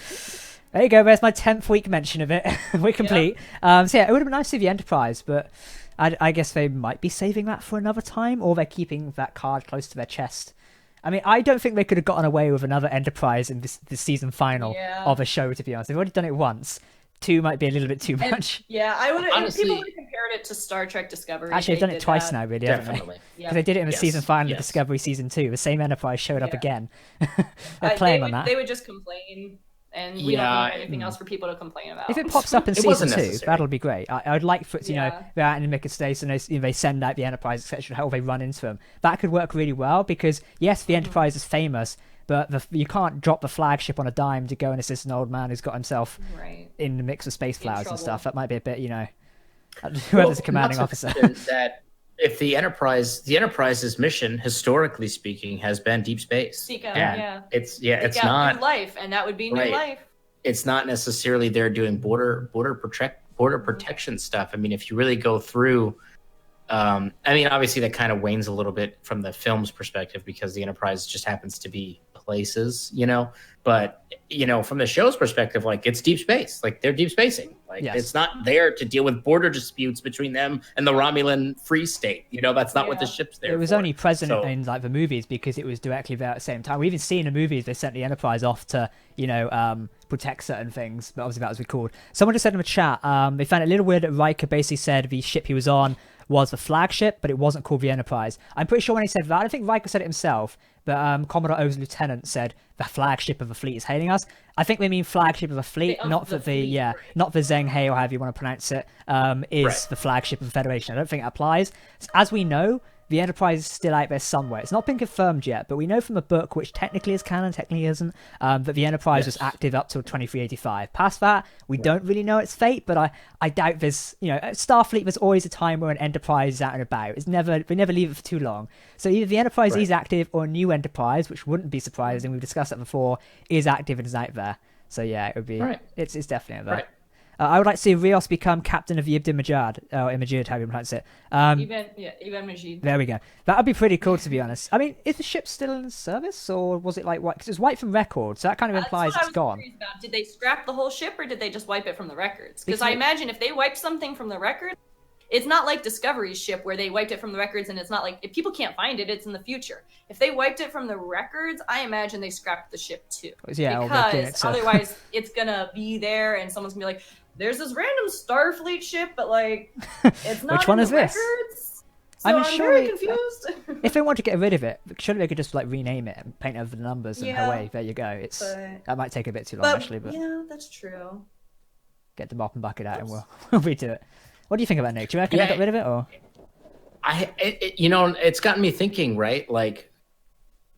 There you go, there's my 10th week mention of it. We're complete. So yeah, it would have been nice to see the Enterprise, but I guess they might be saving that for another time, or they're keeping that card close to their chest. I mean, I don't think they could have gotten away with another Enterprise in this season final of a show, to be honest. They've already done it once. 2 might be a little bit too much. I would have. People would have compared it to Star Trek Discovery. Actually, they've done it twice now, really, haven't they? Because they did it in the season final of Discovery season 2. The same Enterprise showed up again. They're playing on that. They would just complain, and we don't have anything else for people to complain about. If it pops up in season 2, that'll be great. I'd like for it, you know, they're out in Gestate and they send out the Enterprise, etc. How they run into them. That could work really well because yes, the Enterprise is famous. But you can't drop the flagship on a dime to go and assist an old man who's got himself in the mix of space flowers and stuff. That might be a bit, you know, whoever's a commanding officer. That if the Enterprise's mission, historically speaking, has been deep space. It's not new life, and that would be new life. It's not necessarily there doing border protection stuff. I mean, if you really go through. I mean, obviously that kind of wanes a little bit from the film's perspective because the Enterprise just happens to be places, you know, but you know, from the show's perspective, like it's deep space, like they're deep spacing, like it's not there to deal with border disputes between them and the Romulan Free State, you know, that's not what the ship's there for. It was only present in like the movies because it was directly there at the same time. We even see in the movies they sent the Enterprise off to, you know, protect certain things, but obviously that was recalled. Someone just said in the chat, they found it a little weird that Riker basically said the ship he was on was the flagship, but it wasn't called the Enterprise. I'm pretty sure when he said that, I don't think Riker said it himself, but Commodore O's lieutenant said the flagship of the fleet is hailing us. I think they mean flagship of the fleet, not that not the Zheng He or however you want to pronounce it, is the flagship of the Federation. I don't think it applies. As we know, the Enterprise is still out there somewhere. It's not been confirmed yet, but we know from the book, which technically is canon, technically isn't, that the Enterprise was active up till 2385. Past that, we don't really know its fate, but I doubt there's, you know, at Starfleet, there's always a time where an Enterprise is out and about. They never leave it for too long. So either the Enterprise is active or a new Enterprise, which wouldn't be surprising, we've discussed that before, is active and is out there. So yeah, it would be, it's definitely out there. Right. I would like to see Rios become captain of the Ibn Majid. Oh, Imajid, how you pronounce it. Ibn Majid. There we go. That would be pretty cool, to be honest. I mean, is the ship still in service, or was it like white? Because it's white from record, so that kind of implies it's gone. Did they scrap the whole ship, or did they just wipe it from the records? Because I imagine if they wiped something from the records, it's not like Discovery's ship where they wiped it from the records, and it's not like if people can't find it, it's in the future. If they wiped it from the records, I imagine they scrapped the ship too. Yeah, because otherwise it's gonna be there, and someone's gonna be like, "There's this random Starfleet ship, but like, it's not." Which one is this? Records. So I'm very confused. If they want to get rid of it, surely they could just like rename it and paint over the numbers and away. There you go. That might take a bit too long, actually. But yeah, that's true. Get the mop and bucket out, and we'll redo it. What do you think about Nick? Do you reckon they got rid of it, or? You know, it's gotten me thinking, right? Like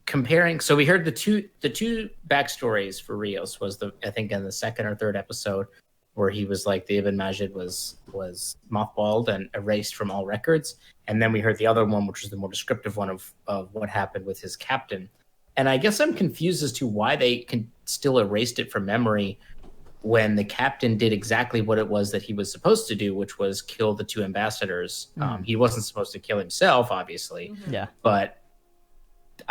comparing. So we heard the two backstories for Rios was I think in the second or third episode. where he was like the Ibn Majid was mothballed and erased from all records. And then we heard the other one, which was the more descriptive one of what happened with his captain. And I guess I'm confused as to why they still erased it from memory when the captain did exactly what it was that he was supposed to do, which was kill the two ambassadors. He wasn't supposed to kill himself, obviously. Yeah. But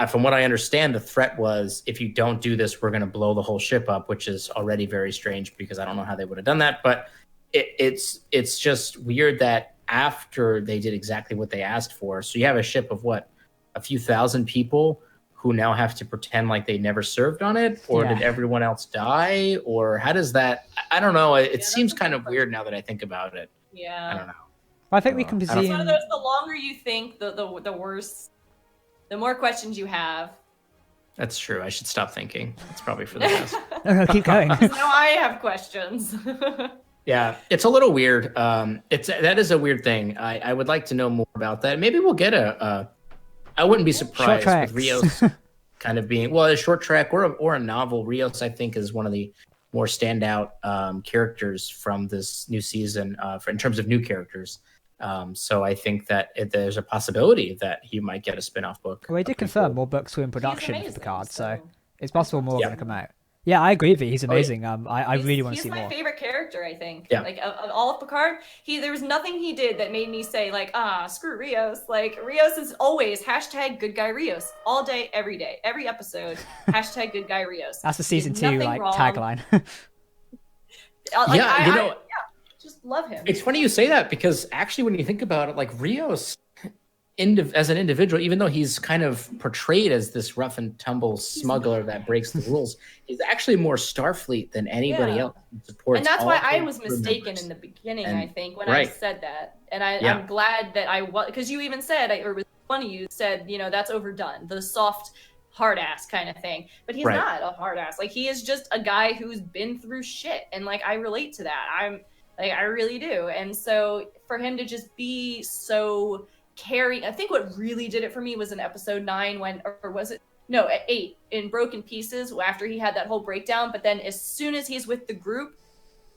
from what I understand, the threat was, if you don't do this, we're going to blow the whole ship up, which is already very strange because I don't know how they would have done that. But it's just weird that after they did exactly what they asked for, so you have a ship of a few thousand people who now have to pretend like they never served on it, or did everyone else die, or how does that? I don't know. It seems kind of weird now that I think about it. Yeah, I don't know. Well, I think we can it's one of those, the longer you think, the worse, the more questions you have. That's true. I should stop thinking. It's probably for the best. No, keep going. Now I have questions. Yeah, it's a little weird. That is a weird thing. I would like to know more about that. Maybe we'll get I wouldn't be surprised with Rios kind of being a short track or a novel. Rios, I think, is one of the more standout characters from this new season in terms of new characters. So I think that there's a possibility that he might get a spin-off book. Well, he did confirm more books were in production for Picard, so it's possible more are going to come out. Yeah, I agree with you. He's amazing. I really want to see more. He's my favorite character, I think. Yeah. Like, of all of Picard, there was nothing he did that made me say, like, screw Rios. Like, Rios is always #good guy Rios. All day, every episode, #good guy Rios. That's the season 2, like, tagline. Just love him. It's funny you say that, because actually when you think about it, like, Rios as an individual, even though he's kind of portrayed as this rough and tumble smuggler that breaks the rules, he's actually more Starfleet than anybody else. And that's why I was mistaken in the beginning, I think, when I said that. And I'm glad that I was, because you even said, or one of you said, that's overdone, the soft hard ass kind of thing. But he's not a hard ass. Like, he is just a guy who's been through shit. And, like, I relate to that. I really do. And so for him to just be so caring, I think what really did it for me was in episode 9 at 8 in Broken Pieces, after he had that whole breakdown. But then as soon as he's with the group,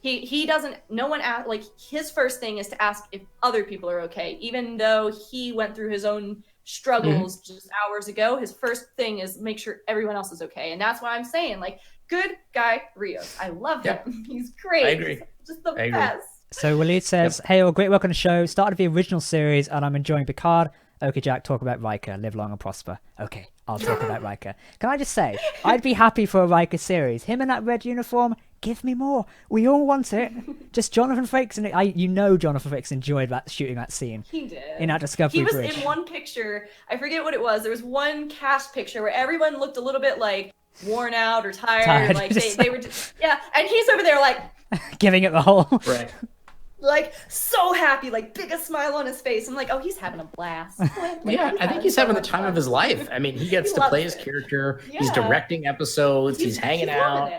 he doesn't, no one asked, like, his first thing is to ask if other people are okay, even though he went through his own struggles just hours ago. His first thing is make sure everyone else is okay. And that's what I'm saying, like, good guy Rios. I love him. He's great. I agree. He's just the best. So Waleed says, hey, all, great work on the show. Started the original series and I'm enjoying Picard. Okay, Jack, talk about Riker. Live long and prosper. Okay, I'll talk about Riker. Can I just say, I'd be happy for a Riker series. Him in that red uniform, give me more. We all want it. Just Jonathan Frakes. And Jonathan Frakes enjoyed shooting that scene. He did. In that Discovery Bridge. He was in one picture. I forget what it was. There was one cast picture where everyone looked a little bit like worn out or tired. Like they were just, and he's over there like giving it the whole. Right. Like, so happy, like, biggest smile on his face. I'm like, oh, he's having a blast. I think he's having the time of his life. I mean, he gets to play his character. Yeah. He's directing episodes. He's hanging out.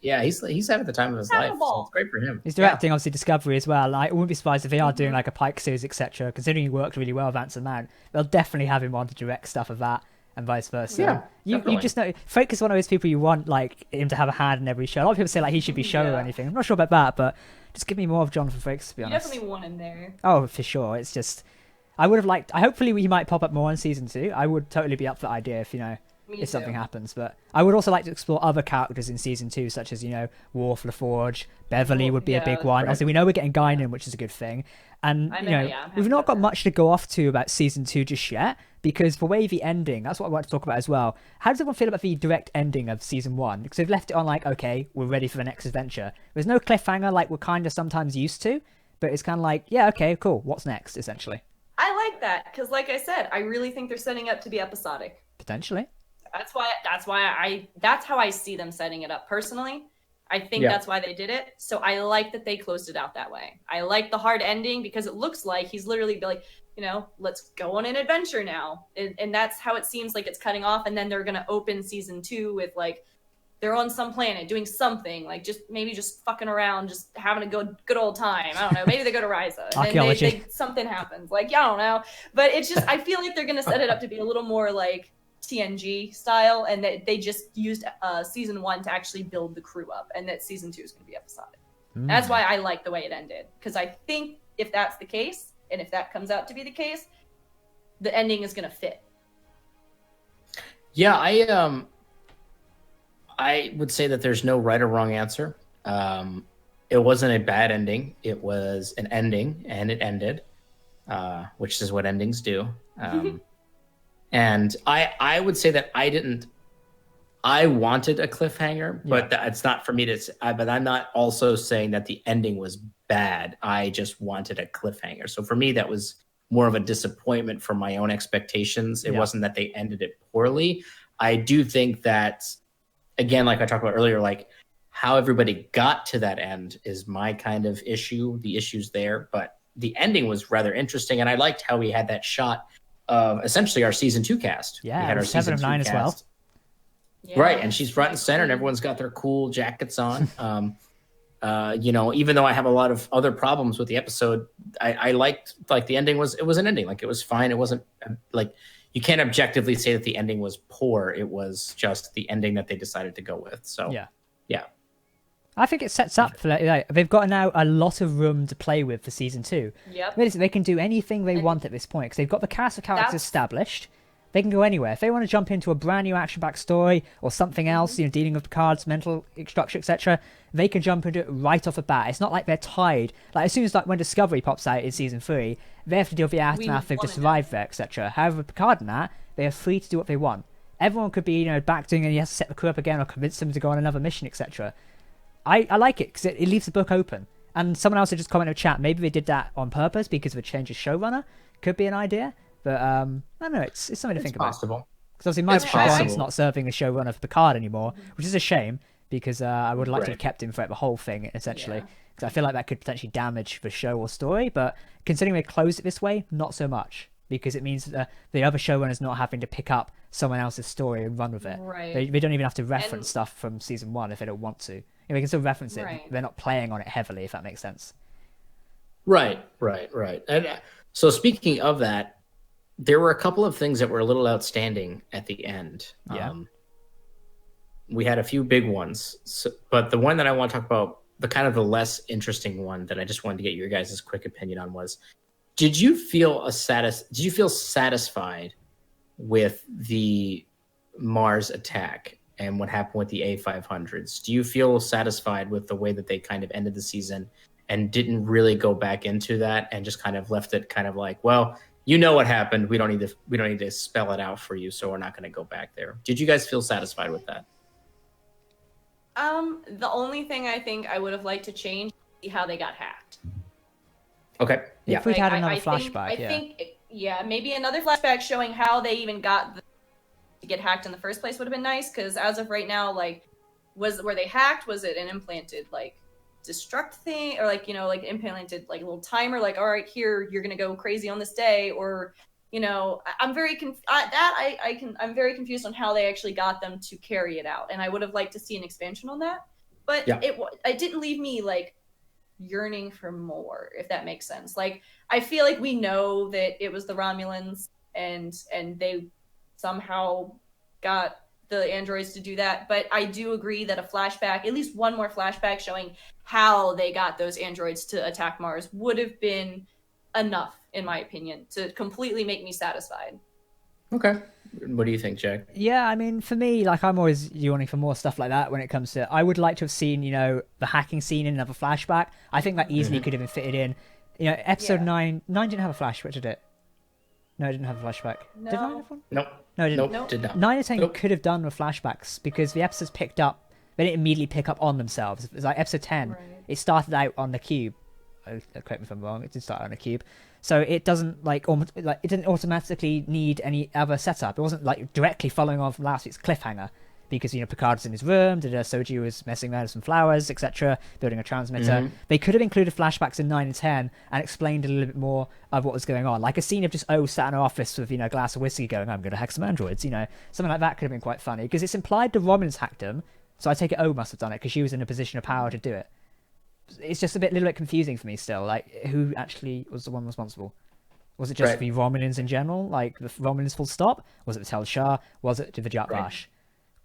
Yeah, he's having the time of his life. So it's great for him. He's directing, obviously, Discovery as well. Like, I wouldn't be surprised if they are doing, like, a Pike series, etc. Considering he worked really well with Anson Mount, they'll definitely have him on to direct stuff of that. And vice versa. Yeah, you just know Frakes is one of those people you want, like, him to have a hand in every show. A lot of people say like he should be show or anything. I'm not sure about that, but just give me more of Jonathan Frakes, to be honest. You definitely want him there. Oh, for sure. It's just I would have liked. Hopefully he might pop up more in season 2. I would totally be up for that idea if something happens. But I would also like to explore other characters in season 2, such as Worf, LaForge, Beverly would be a big one. Obviously, we know we're getting Guinan, which is a good thing. And we've not got much to go off to about season 2 just yet, because for Wavy ending, that's what I want to talk about as well. How does everyone feel about the direct ending of season 1? Because they've left it on like, okay, we're ready for the next adventure. There's no cliffhanger like we're kind of sometimes used to, but it's kind of like, yeah, okay, cool. What's next, essentially? I like that because, like I said, I really think they're setting up to be episodic. Potentially. That's how I see them setting it up personally. I think that's why they did it. So I like that they closed it out that way. I like the hard ending because it looks like he's literally like, let's go on an adventure now. And that's how it seems like it's cutting off. And then they're going to open season 2 with like, they're on some planet doing something, like maybe just fucking around, just having a good old time. I don't know. Maybe they go to Ryza. And then something happens. Like, I don't know. But it's just, I feel like they're going to set it up to be a little more like TNG style, and that they just used season 1 to actually build the crew up, and that season 2 is going to be episodic. That's why I like the way it ended, because I think if that's the case, and if that comes out to be the case, the ending is going to fit. Yeah, I would say that there's no right or wrong answer. It wasn't a bad ending. It was an ending, and it ended, which is what endings do. And I would say that I wanted a cliffhanger, but it's not for me to. But I'm not also saying that the ending was bad. I just wanted a cliffhanger. So for me, that was more of a disappointment from my own expectations. It wasn't that they ended it poorly. I do think that, again, like I talked about earlier, like how everybody got to that end is my kind of issue. The issue's there, but the ending was rather interesting, and I liked how we had that shot of essentially our season 2 cast. Yeah, we had our 7 of 9 as well. Yeah, right, and she's front and center, and everyone's got their cool jackets on. Even though I have a lot of other problems with the episode, I liked like the ending was an ending. Like it was fine. It wasn't like you can't objectively say that the ending was poor. It was just the ending that they decided to go with. So yeah. I think it sets up for like they've got now a lot of room to play with for season 2. Yep. They can do anything they want at this point because they've got the cast of characters established. They can go anywhere. If they want to jump into a brand new action-packed story or something else, dealing with Picard's mental structure, etc., they can jump into it right off the bat. It's not like they're tied. Like as soon as when Discovery pops out in season 3, they have to deal with the aftermath. They've just arrived there, etc. However, Picard and that, they are free to do what they want. Everyone could be, back doing, and he has to set the crew up again or convince them to go on another mission, etc. I like it because it leaves the book open. And someone else had just commented in the chat, maybe they did that on purpose because of a change of showrunner. Could be an idea. But I don't know, it's something to think about. Because obviously Mike Picard's not serving the showrunner for Picard anymore, which is a shame because I would like to have kept him throughout the whole thing, essentially. Because I feel like that could potentially damage the show or story. But considering they closed it this way, not so much. Because it means that the other showrunner's not having to pick up someone else's story and run with it. Right. They don't even have to reference stuff from season 1 if they don't want to. They can still reference it. Right. They're not playing on it heavily, if that makes sense. Right. And so speaking of that, there were a couple of things that were a little outstanding at the end. Yeah. We had a few big ones, but the one that I want to talk about, the kind of the less interesting one that I just wanted to get your guys' quick opinion on was, did you feel satisfied with the Mars attack and what happened with the A500s? Do you feel satisfied with the way that they kind of ended the season and didn't really go back into that and just kind of left it kind of like, well, you know what happened. We don't need to spell it out for you, so we're not going to go back there. Did you guys feel satisfied with that? The only thing I think I would have liked to change is how they got hacked. Okay. If we'd had another flashback, I think maybe another flashback showing how they even got to get hacked in the first place would have been nice. Because as of right now, were they hacked? Was it an implanted destruct thing, or implanted a little timer? All right, here you're gonna go crazy on this day, or I'm very I'm very confused on how they actually got them to carry it out, and I would have liked to see an expansion on that. But it didn't leave me yearning for more, if that makes sense. I feel like we know that it was the Romulans and they somehow got the androids to do that, but I do agree that a flashback, at least one more flashback showing how they got those androids to attack Mars, would have been enough, in my opinion, to completely make me satisfied. Okay. What do you think, Jack? Yeah, I mean, for me, I'm always yearning for more stuff like that when it comes to... I would like to have seen, the hacking scene in another flashback. I think that easily could have been fitted in. Episode 9 didn't have a flashback, did it? No, it didn't have a flashback. No. Did 9 have one? Nope. No, it didn't. Nope, did not. 9 and 10 could have done with flashbacks because the episodes picked up... They didn't immediately pick up on themselves. It was episode 10. Right. It started out on the cube. Correct me if I'm wrong. It did start on a cube. So it doesn't it didn't automatically need any other setup. It wasn't directly following on from last week's cliffhanger because Picard's in his room, Soji was messing around with some flowers, etc., building a transmitter. Mm-hmm. They could have included flashbacks in 9 and 10 and explained a little bit more of what was going on, like a scene of just sat in her office with a glass of whiskey going, I'm going to hack some androids. Something like that could have been quite funny because it's implied the Romulans hacked them. So I take it must have done it because she was in a position of power to do it. It's just a little bit confusing for me still. Who actually was the one responsible? Was it just the Romulans in general? The Romulans full stop? Was it the Tel Shah? Was it the Jat Vash?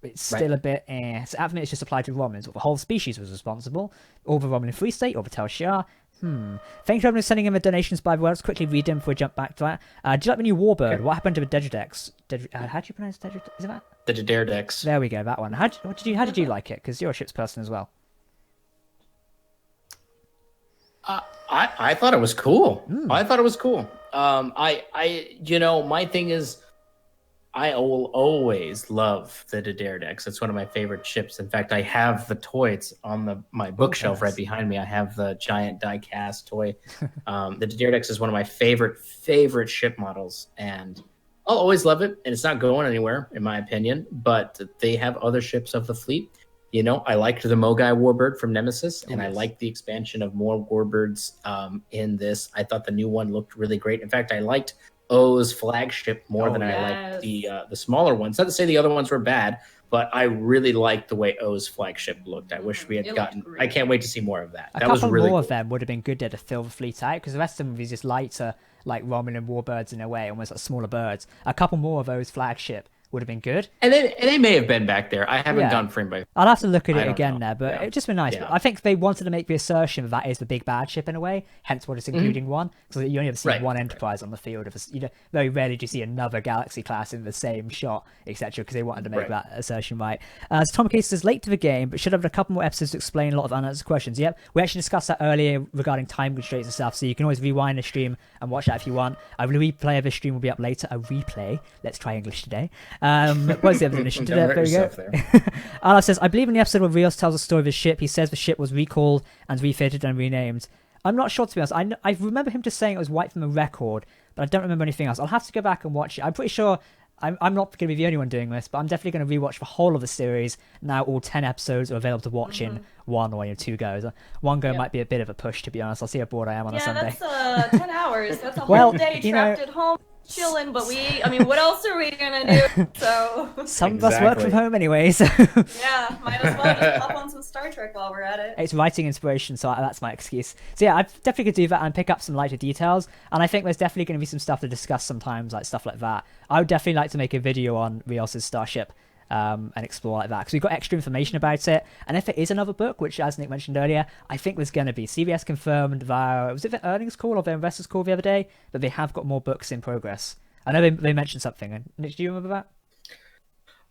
it's still a bit So at the minute it's just applied to Romulans, or the whole species was responsible, or the Romulan Free State, or the Tal Shiar. Thanks for everyone sending in the donations, by the way. Let's quickly read them before we jump back to that. Do you like the new Warbird? What happened to the Dejadex? How do you pronounce Dejadex? Is it that? The Dejadex. There we go, that one. How did you like it? Because you're a ships person as well. I thought it was cool. I thought it was cool. My thing is, I will always love the Dejadex. It's one of my favorite ships. In fact, I have the toy. It's on my bookshelf right behind me. I have the giant die-cast toy. The Dejadex is one of my favorite ship models, and I'll always love it. And it's not going anywhere, in my opinion. But they have other ships of the fleet. I liked the Mogai Warbird from Nemesis, and I liked the expansion of more Warbirds in this. I thought the new one looked really great. In fact, I liked O's flagship more than I liked the smaller ones. Not to say the other ones were bad, but I really liked the way O's flagship looked. I wish we had gotten. I can't wait to see more of that. That was really cool. Of them would have been good there to fill the fleet out, because the rest of them was just lighter, like Romulan Warbirds in a way, almost like smaller birds. A couple more of O's flagship would have been good. And they may have been back there. I haven't gone frame by frame. I'll have to look at it again there, but it'd just been nice. Yeah. I think they wanted to make the assertion that is the big bad ship in a way, hence what it's including one, because you only ever see one Enterprise on the field. Very rarely do you see another Galaxy class in the same shot, etc., because they wanted to make that assertion right. As Tom Case says, late to the game, but should have had a couple more episodes to explain a lot of unanswered questions. Yep, we actually discussed that earlier regarding time constraints and stuff, so you can always rewind the stream and watch that if you want. A replay of the stream will be up later. A replay. Let's try English today. What's the definition? There we go. Ala says, I believe in the episode where Rios tells the story of his ship, he says the ship was recalled and refitted and renamed. I'm not sure, to be honest. I remember him just saying it was wiped from a record, but I don't remember anything else. I'll have to go back and watch it. I'm pretty sure I'm not going to be the only one doing this, but I'm definitely going to rewatch the whole of the series. Now all 10 episodes are available to watch in one or two goes. One go might be a bit of a push, to be honest. I'll see how bored I am on a Sunday. Yeah, that's 10 hours. That's a whole day trapped at home. Chilling, but what else are we gonna do? So some of us work from home anyway, so yeah, might as well just hop on some Star Trek while we're at it. It's writing inspiration, so that's my excuse. So yeah, I definitely could do that and pick up some lighter details, and I think there's definitely going to be some stuff to discuss sometimes, like stuff like that. I would definitely like to make a video on Rios' Starship and explore like that, because we've got extra information about it, and if it is another book, which as Nick mentioned earlier, I think there's going to be. CBS confirmed via, was it the earnings call or the investors call the other day, that they have got more books in progress. I know they mentioned something. Nick, do you remember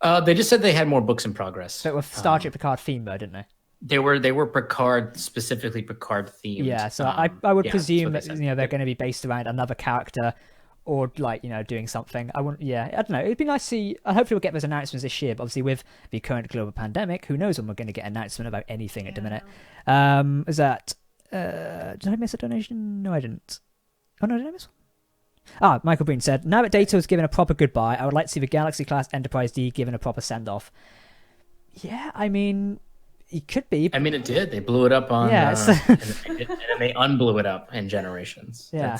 that? They just said they had more books in progress. So it was Star Trek Picard themed though, didn't they? They were Picard, specifically Picard themed. Yeah, so I would presume that they're going to be based around another character, or doing something. I don't know. It'd be nice to see. Hopefully we'll get those announcements this year. But obviously with the current global pandemic, who knows when we're going to get an announcement about anything at the minute. Is that? Did I miss a donation? No, I didn't. Oh no, did I miss one? Michael Breen said, now that Data was given a proper goodbye, I would like to see the Galaxy-class Enterprise D given a proper send-off. Yeah, it could be. It did. They blew it up on... and they unblew it up in Generations. Yeah.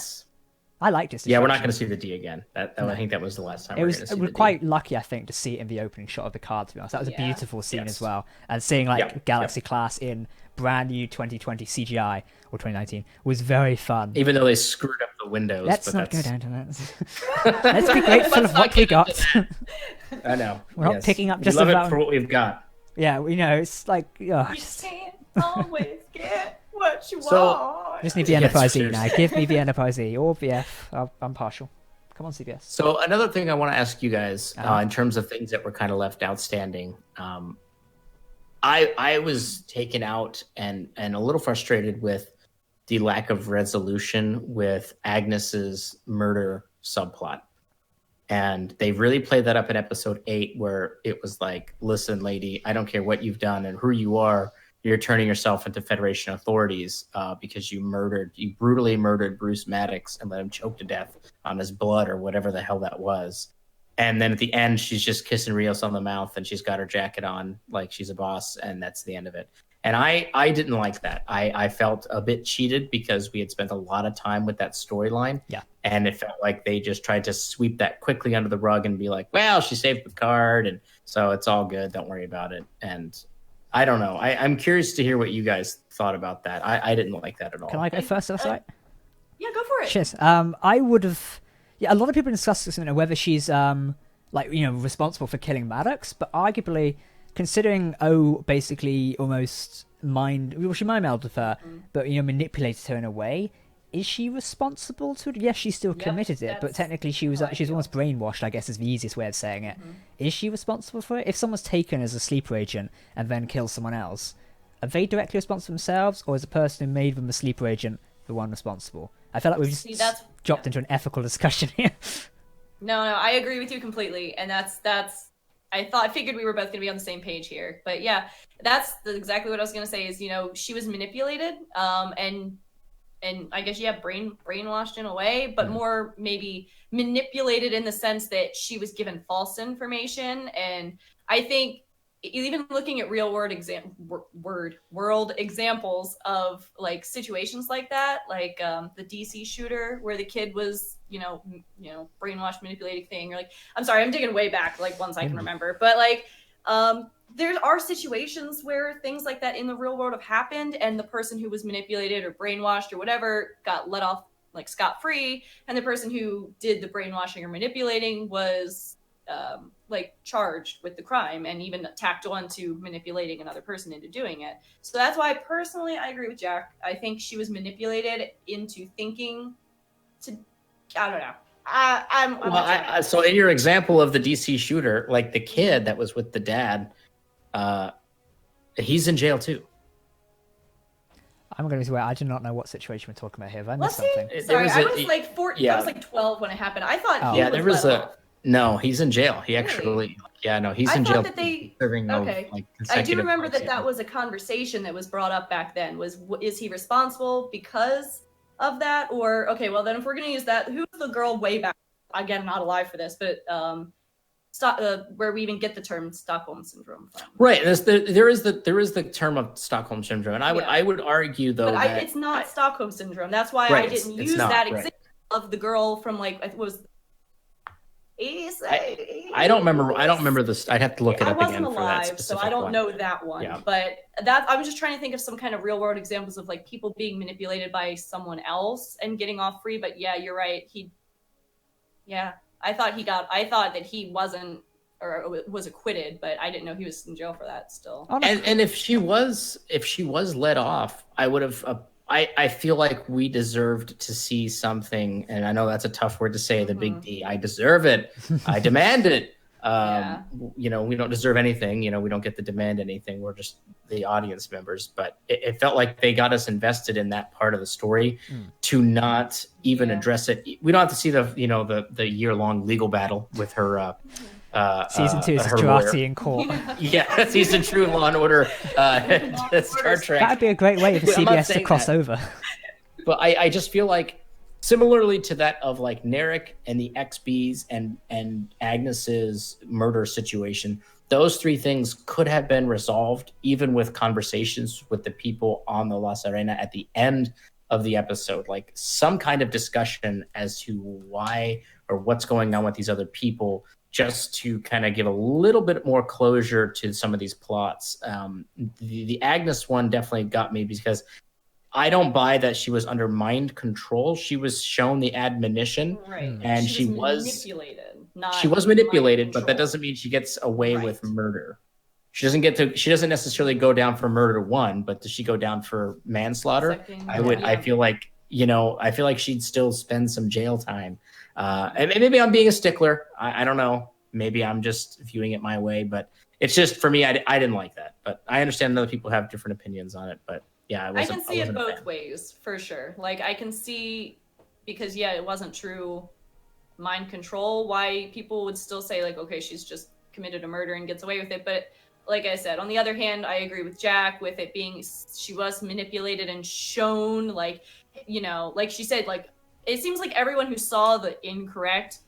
I liked this. Yeah, we're not going to see the D again. I think that was the last time we were going to see it. We're quite lucky, I think, to see it in the opening shot of the card, to be honest. That was a beautiful scene as well. And seeing Galaxy-class in brand new 2020 CGI, or 2019, was very fun. Even though they screwed up the windows. Let's not go down to that. Let's be grateful of what we got. I know. We're not picking up just about... We love it for what we've got. Yeah, we know. It's like... you can't always get what you want. Just need the Enterprise E now. Give me the Enterprise E or VF. I'm partial. Come on, CBS. So another thing I want to ask you guys, in terms of things that were kind of left outstanding, I was taken out and a little frustrated with the lack of resolution with Agnes's murder subplot. And they really played that up in episode 8, where it was like, listen, lady, I don't care what you've done and who you are. You're turning yourself into Federation authorities because you brutally murdered Bruce Maddox and let him choke to death on his blood or whatever the hell that was. And then at the end, she's just kissing Rios on the mouth and she's got her jacket on like she's a boss, and that's the end of it. And I didn't like that. I felt a bit cheated because we had spent a lot of time with that storyline. Yeah. And it felt like they just tried to sweep that quickly under the rug and be like, well, she saved Picard, and so it's all good. Don't worry about it. And I don't know. I'm curious to hear what you guys thought about that. I didn't like that at all. Can I go first? That's right. Yeah, go for it. Cheers. I would have... Yeah, a lot of people discuss this, whether she's like, responsible for killing Maddox, but arguably, considering O basically almost she mind-melded her, but manipulated her in a way. Is she responsible to it? Yes, she still committed it, but technically she was almost brainwashed, I guess is the easiest way of saying it. Is she responsible for it? If someone's taken as a sleeper agent and then kills someone else, are they directly responsible themselves, or is the person who made them a sleeper agent the one responsible? I feel like we've just dropped into an ethical discussion here. No, I agree with you completely, and that's. I figured we were both going to be on the same page here, but yeah, that's exactly what I was going to say. Is she was manipulated, and I guess brainwashed in a way, but more maybe manipulated in the sense that she was given false information. And I think even looking at real world examples of like situations like that, like the DC shooter where the kid was brainwashed, manipulated thing, or like, I'm sorry, I'm digging way back like ones I can remember, but like there are situations where things like that in the real world have happened, and the person who was manipulated or brainwashed or whatever got let off like scot-free, and the person who did the brainwashing or manipulating was like charged with the crime and even tacked on to manipulating another person into doing it. So that's why personally I agree with Jack. I think she was manipulated into thinking to, I don't know. So in your example of the DC shooter, like the kid that was with the dad, he's in jail too. I'm going to swear, I do not know what situation we're talking about here. Have I missed something? Sorry, I was like 14. I was like 12 when it happened. I thought he was let off. No, he's in jail. He actually, he's in jail. That serving I do remember that was a conversation that was brought up back then. Is he responsible because of that, or okay? Well, then if we're going to use that, who's the girl way back? Again, not alive for this, but where we even get the term Stockholm syndrome from. Right. There is the term of Stockholm syndrome, and I would argue though that it's not Stockholm syndrome. That's why I didn't use that example of the girl from like it was. I don't remember this. I'd have to look it up again. I wasn't alive, so I don't know that one. Yeah. But I was just trying to think of some kind of real world examples of like people being manipulated by someone else and getting off free. But yeah, you're right. I thought that he wasn't or was acquitted, but I didn't know he was in jail for that still. And if she was let off, I would have. I feel like we deserved to see something, and I know that's a tough word to say, the big D. I deserve it. I demand it. We don't deserve anything. We don't get to demand anything. We're just the audience members. But it felt like they got us invested in that part of the story to not even address it. We don't have to see the year-long legal battle with her. Season 2 is Jurati in court. Yeah, season 2 Law and Order Star Trek. That'd be a great way for CBS to cross over. But I just feel like, similarly to that of like Narek and the XBs and Agnes's murder situation, those three things could have been resolved even with conversations with the people on the La Serena at the end of the episode, like some kind of discussion as to why or what's going on with these other people, just to kind of give a little bit more closure to some of these plots. The Agnes one definitely got me because I don't buy that she was under mind control. She was shown the admonition, and she was manipulated. She was manipulated, but that doesn't mean she gets away with murder. She doesn't necessarily go down for murder one, but does she go down for manslaughter? I feel like she'd still spend some jail time. And maybe I'm being a stickler. I don't know. Maybe I'm just viewing it my way, but it's just for me. I didn't like that, but I understand other people have different opinions on it. But yeah, I can see it both ways for sure. Like I can see, because it wasn't true mind control, why people would still say like, okay, she's just committed a murder and gets away with it. But like I said, on the other hand, I agree with Jack with it being she was manipulated and shown like she said, like it seems like everyone who saw the incorrect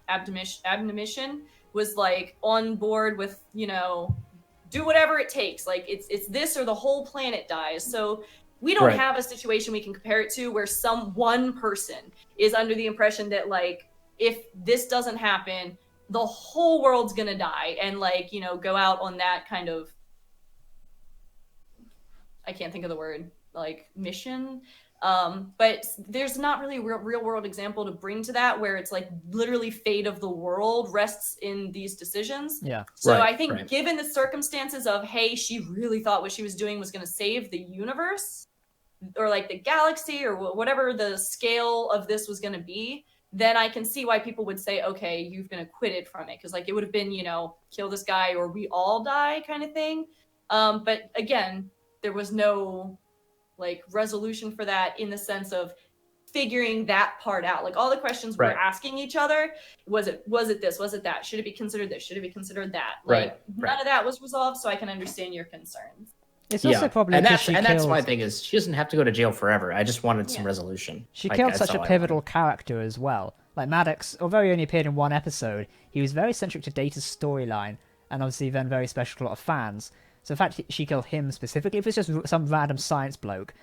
admonition was like on board with do whatever it takes, like it's this or the whole planet dies. So we don't have a situation we can compare it to where one person is under the impression that like if this doesn't happen the whole world's gonna die and like go out on that kind of, I can't think of the word, like mission. But there's not really a real world example to bring to that where it's like literally fate of the world rests in these decisions. Yeah. So I think given the circumstances of, hey, she really thought what she was doing was going to save the universe or like the galaxy or whatever the scale of this was going to be, then I can see why people would say, okay, you've been acquitted from it. Because like it would have been, kill this guy or we all die kind of thing. But again, there was no like resolution for that in the sense of figuring that part out. Like all the questions we're asking each other, was it this, was it that? Should it be considered this? Should it be considered that? Like none of that was resolved, so I can understand your concerns. It's also probably and that's my thing is she doesn't have to go to jail forever. I just wanted some resolution. She killed such a pivotal character as well. Like Maddox, although he only appeared in one episode, he was very centric to Data's storyline, and obviously then very special to a lot of fans. So the fact she killed him specifically, if it's just some random science bloke,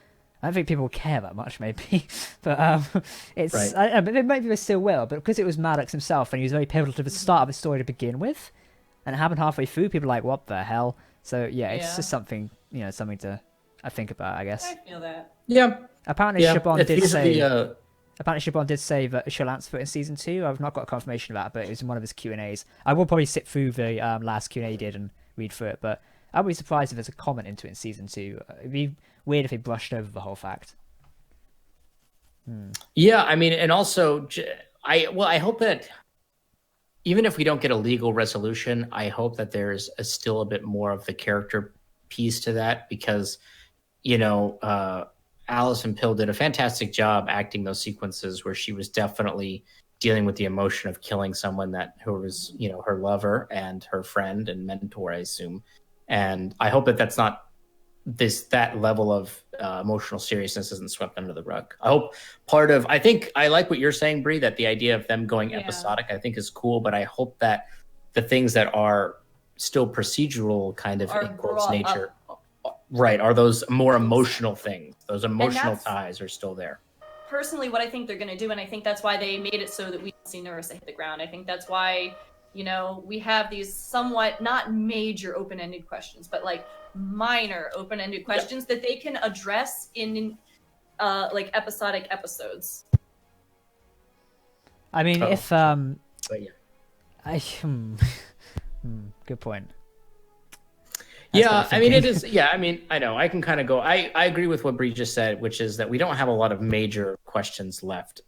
I don't think people would care that much, maybe. But it's maybe they still will. But because it was Maddox himself, and he was very pivotal to the start of the story to begin with, and it happened halfway through, people are like, what the hell? So it's just something, something to think about, I guess. I feel that. Yeah. Apparently, Chabon did say that she'll answer for it in season 2. I've not got a confirmation of that, but it was in one of his Q&As. I will probably sit through the last Q&A he did and read through it, but I would be surprised if there's a comment into it in season 2. It'd be weird if they brushed over the whole fact. Yeah, I mean, and also, I hope that even if we don't get a legal resolution, I hope that there's still a bit more of the character piece to that because, Alison Pill did a fantastic job acting those sequences where she was definitely dealing with the emotion of killing someone who was, her lover and her friend and mentor, I assume. And I hope that that's not that level of emotional seriousness isn't swept under the rug. I hope I think I like what you're saying, Brie, that the idea of them going episodic, I think is cool, but I hope that the things that are still procedural kind of in quotes nature, are those more emotional things. Those emotional ties are still there. Personally, what I think they're going to do, and I think that's why they made it so that we see Nerissa hit the ground. I think that's why, we have these somewhat not major open-ended questions, but like minor open-ended questions that they can address in like episodic episodes. I mean, if good point. Yeah, I mean, it is. Yeah, I mean, I know. I can kind of go. I agree with what Brie just said, which is that we don't have a lot of major questions left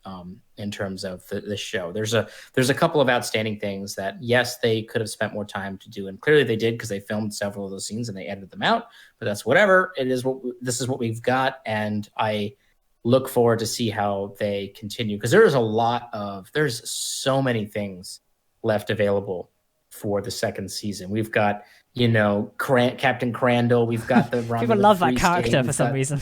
in terms of this show. There's a couple of outstanding things that, yes, they could have spent more time to do, and clearly they did because they filmed several of those scenes and they edited them out. But that's whatever. This is what we've got, and I look forward to see how they continue because there's so many things left available for the second season. We've got Captain Crandall. We've got the people love that character for some reason.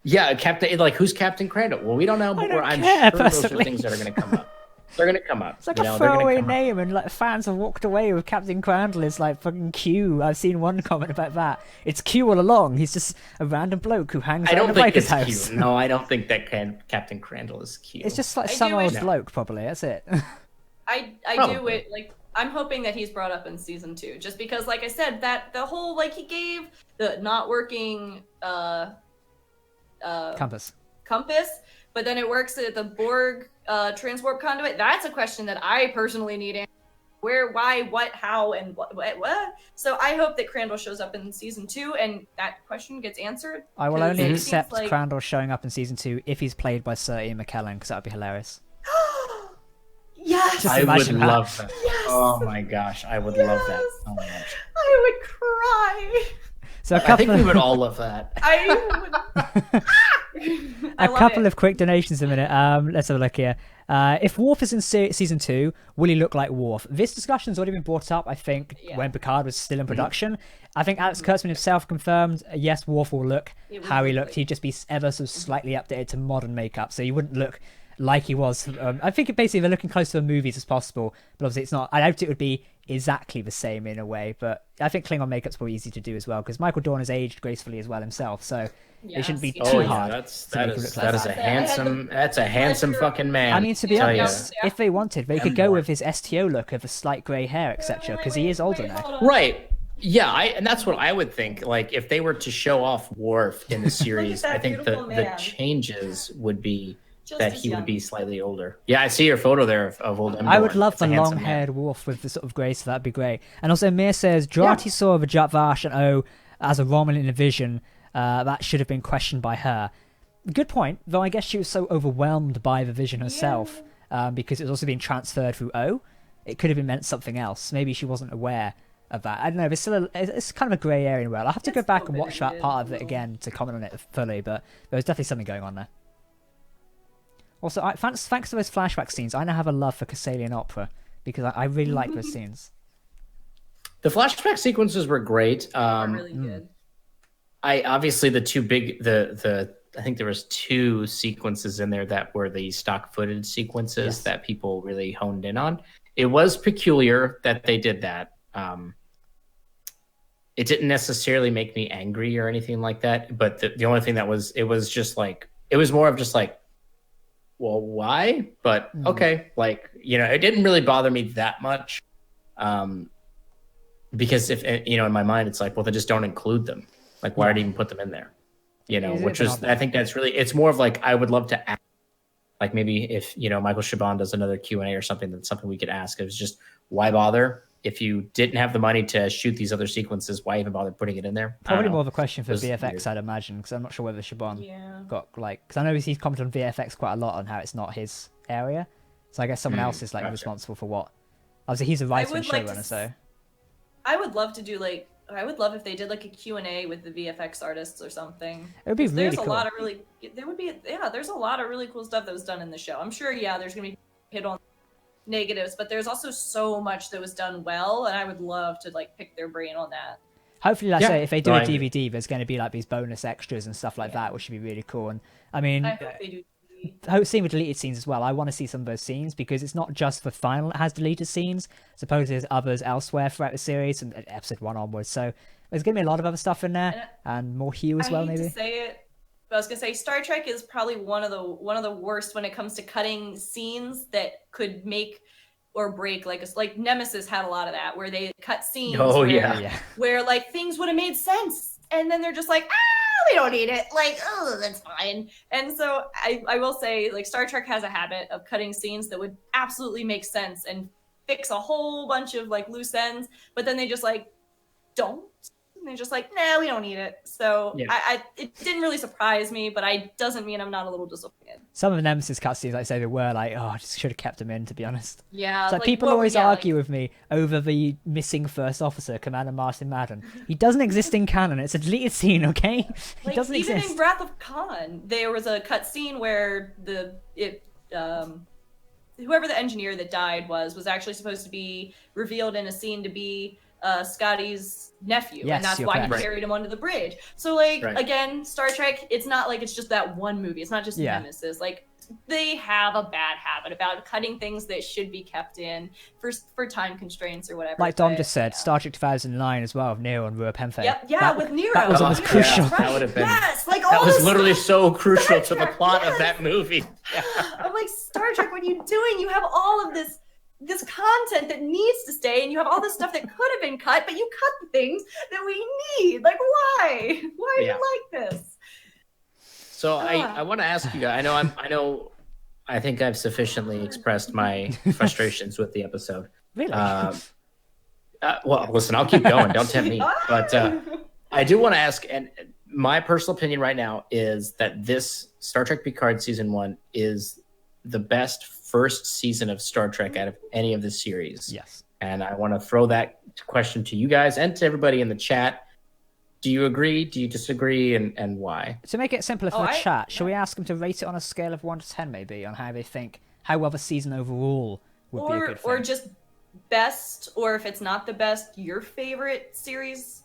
Yeah, Captain. Like, who's Captain Crandall? Well, we don't know, but I'm sure those are things that are going to come up. They're going to come up. It's like a throwaway name, and like fans have walked away with Captain Crandall is like fucking Q. I've seen one comment about that. It's Q all along. He's just a random bloke who hangs out in a biker's house. Q. No, I don't think that Captain Crandall is Q. It's just like some old bloke, probably. That's it. I do it like. I'm hoping that he's brought up in season 2, just because, like I said, that the whole he gave the not working compass, but then it works at the Borg transwarp conduit. That's a question that I personally need answers. Where, why, what, how, and what? So I hope that Crandall shows up in season 2 and that question gets answered. I will only accept Crandall showing up in season 2 if he's played by Sir Ian McKellen, because that would be hilarious. Yes, I would love that. Yes. Oh my gosh, I would love that. Oh my gosh, I would cry. So I think we would all love that. I would. A couple of quick donations a minute. Let's have a look here. If Worf is in season 2, will he look like Worf? This discussion's already been brought up, I think, when Picard was still in production. I think Alex Kurtzman himself confirmed, yes, Worf will look how he looked. He'd just be ever so slightly updated to modern makeup, so he wouldn't look like he was. I think basically they're looking close to the movies as possible, but obviously it's not. I doubt it would be exactly the same in a way, but I think Klingon makeup's probably easy to do as well, because Michael Dorn has aged gracefully as well himself, so it shouldn't be too hard. That is a handsome fucking man. I mean, to be honest, if they wanted, they could go with his STO look of a slight grey hair, etc., because he is older now. Right. Yeah, and that's what I would think. Like, if they were to show off Worf in the series, I think the changes would be that he would be slightly older. Yeah, I see your photo there of old Endor. I would love the long-haired Worf with the sort of grey, so that'd be great. And also, Mir says, Jurati saw Vijat Vash and O as a Romulan in a vision. That should have been questioned by her. Good point, though I guess she was so overwhelmed by the vision herself, because it was also being transferred through O. It could have been meant something else. Maybe she wasn't aware of that. I don't know, it's kind of a grey area in I'll have to go back and watch that part of it again to comment on it fully, but there was definitely something going on there. Also, thanks to those flashback scenes, I now have a love for Cassalian opera, because I really like those scenes. The flashback sequences were great. Really good. Obviously the two big I think there was two sequences in there that were the stock footage sequences that people really honed in on. It was peculiar that they did that. It didn't necessarily make me angry or anything like that, but the only thing it was more of just like, well, why? But okay, like, it didn't really bother me that much, because if in my mind it's like, well, they just don't include them. Like, why did you even put them in there? I think that's really, it's more of like, I would love to ask, like, maybe if Michael Chabon does another Q&A or something, that's something we could ask. It was just, why bother? If you didn't have the money to shoot these other sequences, why even bother putting it in there? Probably more of a question for VFX, I'd imagine, because I'm not sure whether Chabon got, because I know he's commented on VFX quite a lot on how it's not his area. So I guess someone else is responsible for what. Obviously, he's a writer and showrunner, so. I would love to do I would love if they did like a Q&A with the VFX artists or something. It would be really cool. There's a lot of really cool stuff that was done in the show. I'm sure, there's going to be hit on negatives, but there's also so much that was done well, and I would love to pick their brain on that. Hopefully, let's say if they do a DVD, there's going to be these bonus extras and stuff like that, which should be really cool. And I mean, I hope they do. Seeing with deleted scenes as well, I want to see some of those scenes, because it's not just for Final that has deleted scenes. Supposedly there's others elsewhere throughout the series and episode 1 onwards. So there's going to be a lot of other stuff in there, and more Hugh as well, maybe. I hate to say it, but I was going to say Star Trek is probably one of the worst when it comes to cutting scenes that could make or break. Like Nemesis had a lot of that, where they cut scenes where things would have made sense, and then they're just like, we don't need it. That's fine. And so I will say, Star Trek has a habit of cutting scenes that would absolutely make sense and fix a whole bunch of loose ends, but then they just don't. And they're just nah, we don't need it. So it didn't really surprise me, but it doesn't mean I'm not a little disappointed. Some of the Nemesis cutscenes, I say, they were I just should have kept them in, to be honest. Yeah. It's people always argue with me over the missing first officer, Commander Martin Madden. He doesn't exist in canon. It's a deleted scene, okay? He doesn't exist. Even in Wrath of Khan, there was a cutscene where whoever the engineer that died was actually supposed to be revealed in a scene to be Scotty's nephew, and that's why he carried him onto the bridge. So again, Star Trek, it's not it's just that one movie. It's not just Nemesis. They have a bad habit about cutting things that should be kept in for time constraints or whatever. Like Dom just said, Star Trek 2009 as well, with Nero and Rua Penfe. With Nero. That was almost crucial. That would have been. That was literally so crucial to the plot of that movie. I'm Star Trek, what are you doing? You have all of this content that needs to stay, and you have all this stuff that could have been cut, but you cut the things that we need. Why? Why are you like this? So I want to ask you guys. I think I've sufficiently expressed my frustrations with the episode. Really? Well, listen, I'll keep going. Don't tempt me. But I do want to ask, and my personal opinion right now is that this Star Trek Picard season 1 is the best first season of Star Trek out of any of the series. Yes. And I want to throw that question to you guys and to everybody in the chat. Do you agree? Do you disagree? And why? To make it simpler for the chat, shall we ask them to rate it on a scale of 1 to 10, maybe, on how they think, how well the season overall would be a good thing? Or just best, or if it's not the best, your favorite series?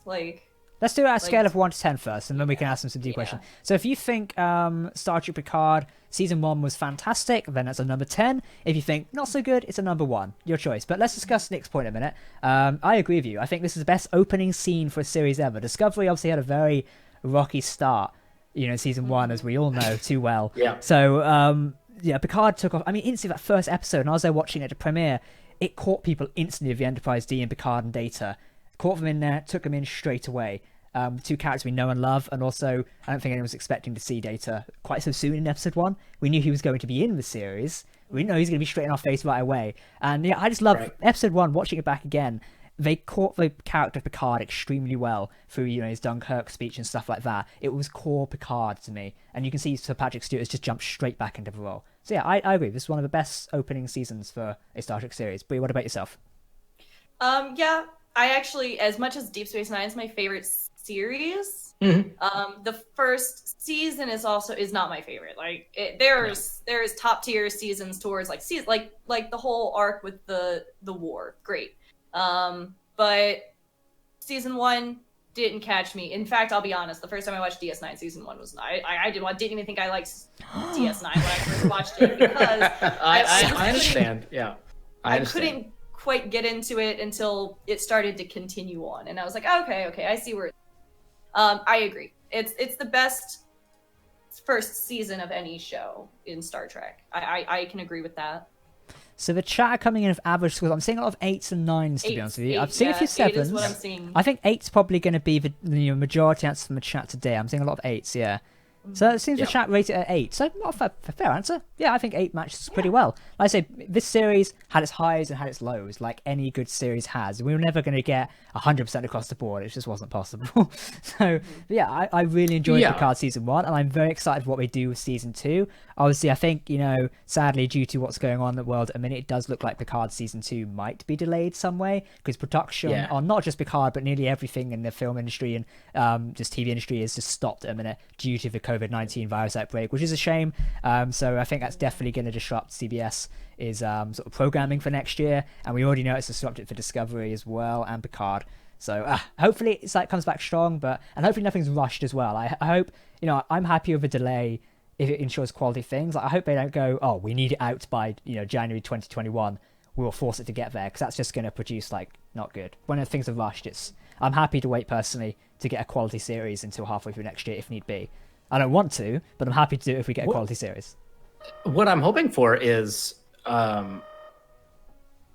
Let's do it at a scale of 1 to 10 first, and then we can ask them some deep questions. So if you think Star Trek Picard Season 1 was fantastic, then that's a number 10. If you think not so good, it's a number 1. Your choice. But let's discuss Nick's point in a minute. I agree with you. I think this is the best opening scene for a series ever. Discovery obviously had a very rocky start, Season 1, as we all know too well. Yeah. So, Picard took off. I mean, instantly that first episode, and I was there watching it at the premiere, it caught people instantly of the Enterprise D and Picard and Data caught them in there, took them in straight away. Two characters we know and love, and also I don't think anyone was expecting to see Data quite so soon in episode 1. We knew he was going to be in the series. We know he's going to be straight in our face right away. And yeah, I just love episode 1, watching it back again. They caught the character Picard extremely well through, his Dunkirk speech and stuff like that. It was core Picard to me. And you can see Sir Patrick Stewart has just jumped straight back into the role. So yeah, I agree. This is one of the best opening seasons for a Star Trek series. Brie, what about yourself? Yeah, I actually, as much as Deep Space Nine is my favorite series, the first season is not my favorite. Like there's top tier seasons towards like the whole arc with the war. Great. But season 1 didn't catch me. In fact, I'll be honest, the first time I watched DS9 season 1 was I didn't even think I liked DS9 when I first watched it, because I understand. Yeah. I couldn't quite get into it until it started to continue on, and I was like, okay, I see where I agree. It's the best first season of any show in Star Trek. I can agree with that. So the chat are coming in with average scores. I'm seeing a lot of 8s and 9s, to be honest with you. I've seen a few 7s. 8 is what I'm seeing. I think 8's probably going to be the majority answer from the chat today. I'm seeing a lot of 8s, yeah. So it seems the chat rated at 8. So not a fair answer. Yeah, I think 8 matches pretty well. Like I say, this series had its highs and had its lows, like any good series has. We were never going to get 100% across the board. It just wasn't possible. So yeah, I really enjoyed Picard season 1, and I'm very excited for what they do with season 2. Obviously, I think, sadly, due to what's going on in the world at the minute, it does look like Picard season 2 might be delayed some way, because production on not just Picard, but nearly everything in the film industry and just TV industry is just stopped at the minute due to the COVID-19 virus outbreak, which is a shame. So I think that's definitely going to disrupt CBS is sort of programming for next year, and we already know it's disrupted for Discovery as well and Picard. So hopefully it's comes back strong, and hopefully nothing's rushed as well. I hope, I'm happy with a delay if it ensures quality things. I hope they don't go, oh, we need it out by January 2021. We will force it to get there, because that's just going to produce not good. When things are rushed, I'm happy to wait personally to get a quality series until halfway through next year if need be. I don't want to, but I'm happy to do it if we get a quality series. What I'm hoping for is, I'm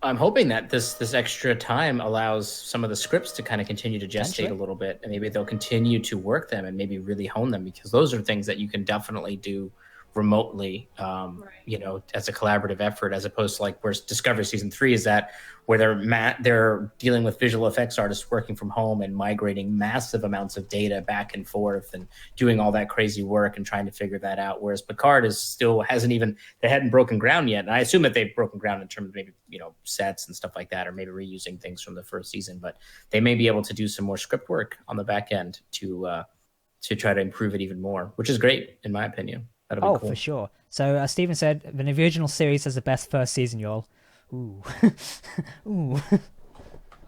hoping that this extra time allows some of the scripts to kind of continue to gestate a little bit, and maybe they'll continue to work them and maybe really hone them, because those are things that you can definitely do remotely, as a collaborative effort, as opposed to where Discovery season 3 is at, where they're dealing with visual effects artists working from home and migrating massive amounts of data back and forth and doing all that crazy work and trying to figure that out. Whereas Picard they hadn't broken ground yet. And I assume that they've broken ground in terms of maybe, sets and stuff like that, or maybe reusing things from the first season, but they may be able to do some more script work on the back end to try to improve it even more, which is great in my opinion. Cool. For sure. So Stephen said the original series has the best first season, y'all. Ooh. Ooh.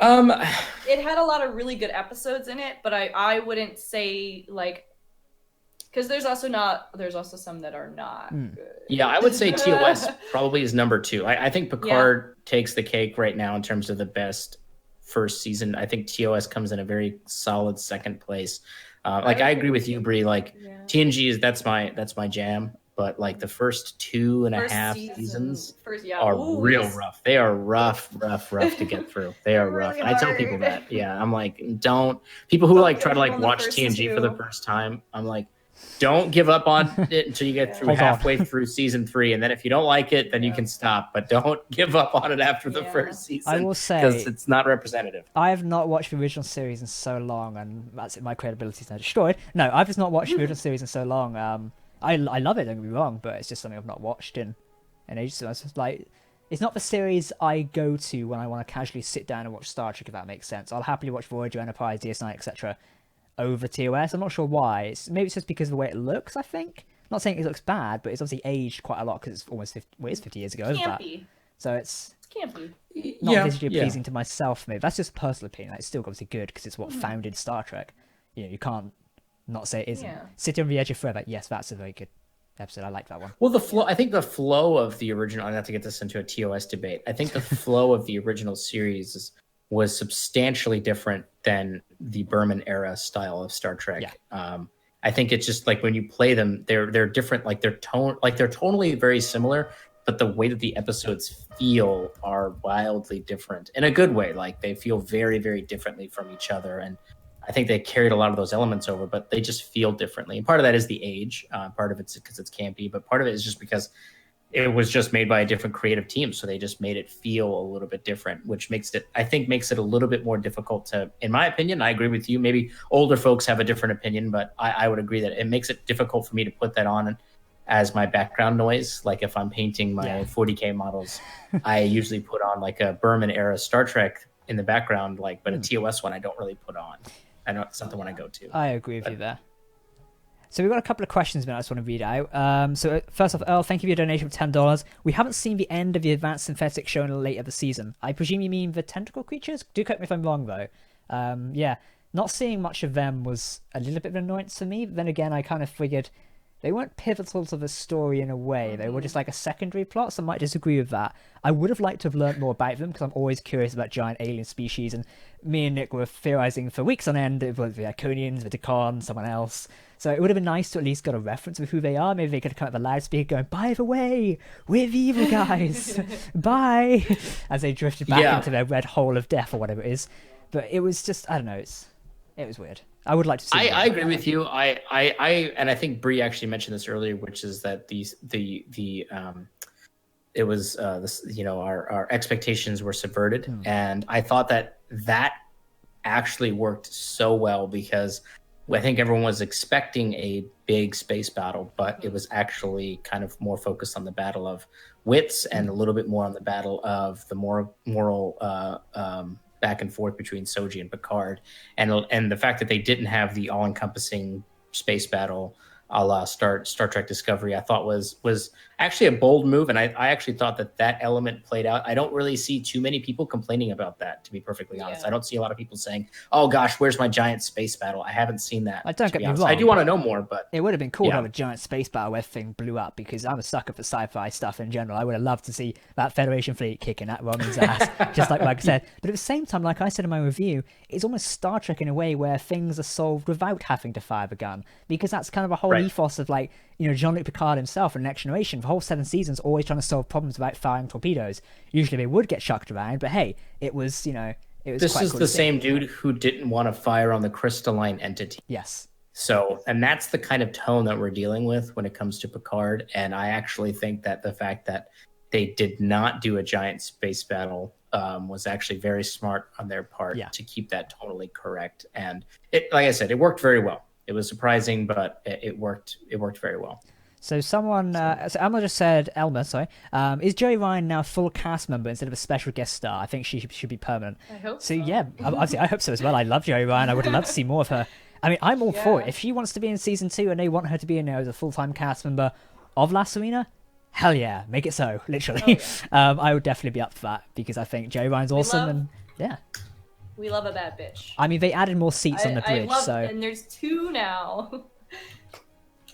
It had a lot of really good episodes in it, but I wouldn't say because there's also some that are not good. Yeah, I would say TOS probably is number 2. I think Picard takes the cake right now in terms of the best first season. I think TOS comes in a very solid second place. I agree with you, Brie. TNG that's my jam, but the first 2.5 seasons are real rough. They are rough to get through. They are rough. I tell people that. Yeah, I'm don't people who try to watch TNG for the first time. I'm don't give up on it until you get through halfway through season 3, and then if you don't like it, then you can stop. But don't give up on it after the first season. I will say, because it's not representative. I have not watched the original series in so long, and that's it. My credibility is now destroyed. No, I've just not watched the original series in so long. I love it. Don't get me wrong, but it's just something I've not watched in ages. So it's just it's not the series I go to when I want to casually sit down and watch Star Trek. If that makes sense, I'll happily watch Voyager, Enterprise, DS9, etc. over TOS. I'm not sure why. Maybe it's just because of the way it looks, I think. I'm not saying it looks bad, but it's obviously aged quite a lot because it's almost 50 years ago. So it's not visually pleasing to myself, maybe. That's just personal opinion. It's still obviously good because it's what founded Star Trek. You can't not say it isn't. City on the Edge of Forever. Yes, that's a very good episode. I like that one. Well, I think the flow of the original, I'd have to get this into a TOS debate. I think the flow of the original series was substantially different than the Berman era style of Star Trek. I think it's just when you play them, they're different. They're tonally very similar, but the way that the episodes feel are wildly different in a good way. Like they feel very, very differently from each other. And I think they carried a lot of those elements over, but they just feel differently. And part of that is the age. Part of it's because it's campy, but part of it is just because it was just made by a different creative team. So they just made it feel a little bit different, which makes it a little bit more difficult to, in my opinion, I agree with you. Maybe older folks have a different opinion, but I would agree that it makes it difficult for me to put that on as my background noise. Like if I'm painting my 40K models, I usually put on like a Berman era Star Trek in the background, but a TOS one I don't really put on. I know it's not the one I go to. I agree with you there. So we've got a couple of questions I just want to read out. So first off, Earl, thank you for your donation of $10. We haven't seen the end of the advanced synthetic shown later this season. I presume you mean the tentacle creatures? Do correct me if I'm wrong, though. Yeah, not seeing much of them was a little bit of an annoyance for me. But then again, I kind of figured they weren't pivotal to the story in a way. They were just like a secondary plot, so I might disagree with that. I would have liked to have learned more about them, because I'm always curious about giant alien species, and me and Nick were theorizing for weeks on end with the Iconians, the Decon, someone else. So it would have been nice to at least get a reference of who they are. Maybe they could have come up with a loudspeaker going, "By the way, we're the evil guys. Bye," as they drifted back into their red hole of death or whatever it is. But it was just, I don't know, it was weird. I would like to see. I agree with you. And I think Brie actually mentioned this earlier, which is that our expectations were subverted, and I thought that actually worked so well, because I think everyone was expecting a big space battle, but it was actually kind of more focused on the battle of wits and a little bit more on the battle of the moral back and forth between Soji and Picard, and the fact that they didn't have the all-encompassing space battle a la Star Trek Discovery, I thought was actually a bold move, and I actually thought that element played out. I don't really see too many people complaining about that, to be perfectly honest. I don't see a lot of people saying, "Oh gosh, where's my giant space battle?" I haven't seen that. I don't get me wrong. I do want to know more, but it would have been cool to have a giant space battle where everything blew up, because I'm a sucker for sci-fi stuff in general. I would have loved to see that Federation fleet kicking at Roman's ass, just like I said. But at the same time, like I said in my review, it's almost Star Trek in a way where things are solved without having to fire the gun, because that's kind of a whole ethos of Jean-Luc Picard himself in Next Generation, the whole 7 seasons, always trying to solve problems without firing torpedoes. Usually they would get chucked around, but hey, it was, it was this quite is cool the same dude who didn't want to fire on the crystalline entity. Yes. So, and that's the kind of tone that we're dealing with when it comes to Picard. And I actually think that the fact that they did not do a giant space battle was actually very smart on their part to keep that totally correct. And it, like I said, it worked very well. It was surprising, but it worked. It worked very well. So someone, so Elma just said, is Joey Ryan now a full cast member instead of a special guest star? I think she should be permanent. I hope so. Yeah, obviously I hope so as well. I love Joey Ryan. I would love to see more of her. I mean, I'm all for it. If she wants to be in season 2 and they want her to be in there as a full-time cast member of La Serena, hell yeah, make it so, literally. I would definitely be up for that, because I think Joey Ryan's awesome. We love a bad bitch. I mean, they added more seats on the bridge, and there's 2 now.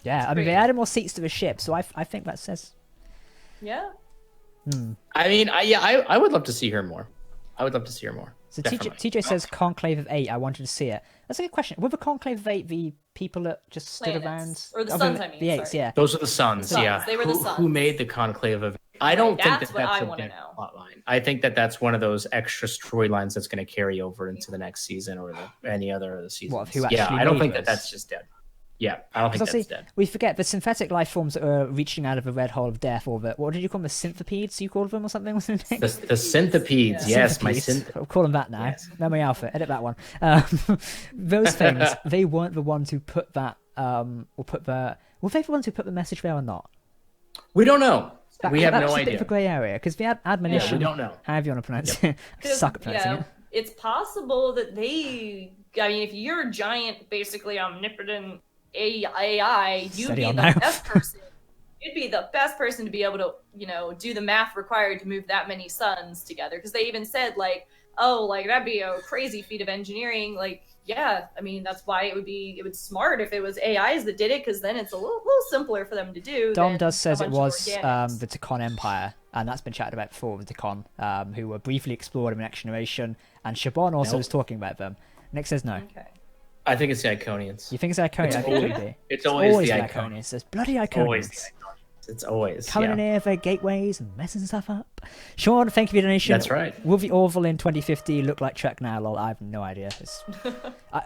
Yeah, I mean, they added more seats to the ship, so I think that says. Yeah. I mean, I would love to see her more. I would love to see her more. So TJ says Conclave of 8. I wanted to see it. That's a good question. Were the Conclave of 8 the people that just stood around? Or the Suns, I mean. The 8s, yeah. Those are the Suns, yeah. They were the Suns. Who made the Conclave of 8? I don't think that's what I a want to big know. plot line. I think that's one of those extra storylines that's going to carry over into the next season or any other of the seasons. What, who actually I don't think that's just dead. Yeah, I don't think that's dead. We forget the synthetic life forms that are reaching out of the red hole of death, or what did you call them? The synthopedes, you called them, or something? The synthopedes, yes. My I'll call them that now. Yes. Memory alpha, edit that one. Those things, they weren't the ones who put that, were they the ones who put the message there or not? We don't know. We have no idea. That's a bit of a grey area, because the admonition, we don't know. However you want to pronounce it. Suck at pronouncing it. It's possible that if you're a giant, basically omnipotent AI, you'd be the best person. You'd be the best person to be able to, do the math required to move that many suns together. Because they even said, that'd be a crazy feat of engineering. That's why it would smart if it was AIs that did it, because then it's a little simpler for them to do. Dom says it was the Decon Empire, and that's been chatted about before with Decon, who were briefly explored in the Next Generation, and Shabon also was talking about them. Nick says no. Okay. I think it's the Iconians. You think it's the Iconians? It's always the Iconians. It's bloody Iconians. It's always coming in here for gateways and messing stuff up. Sean, thank you for your donation. That's right. Will the Orville in 2050 look like Trek now? Lol, I have no idea.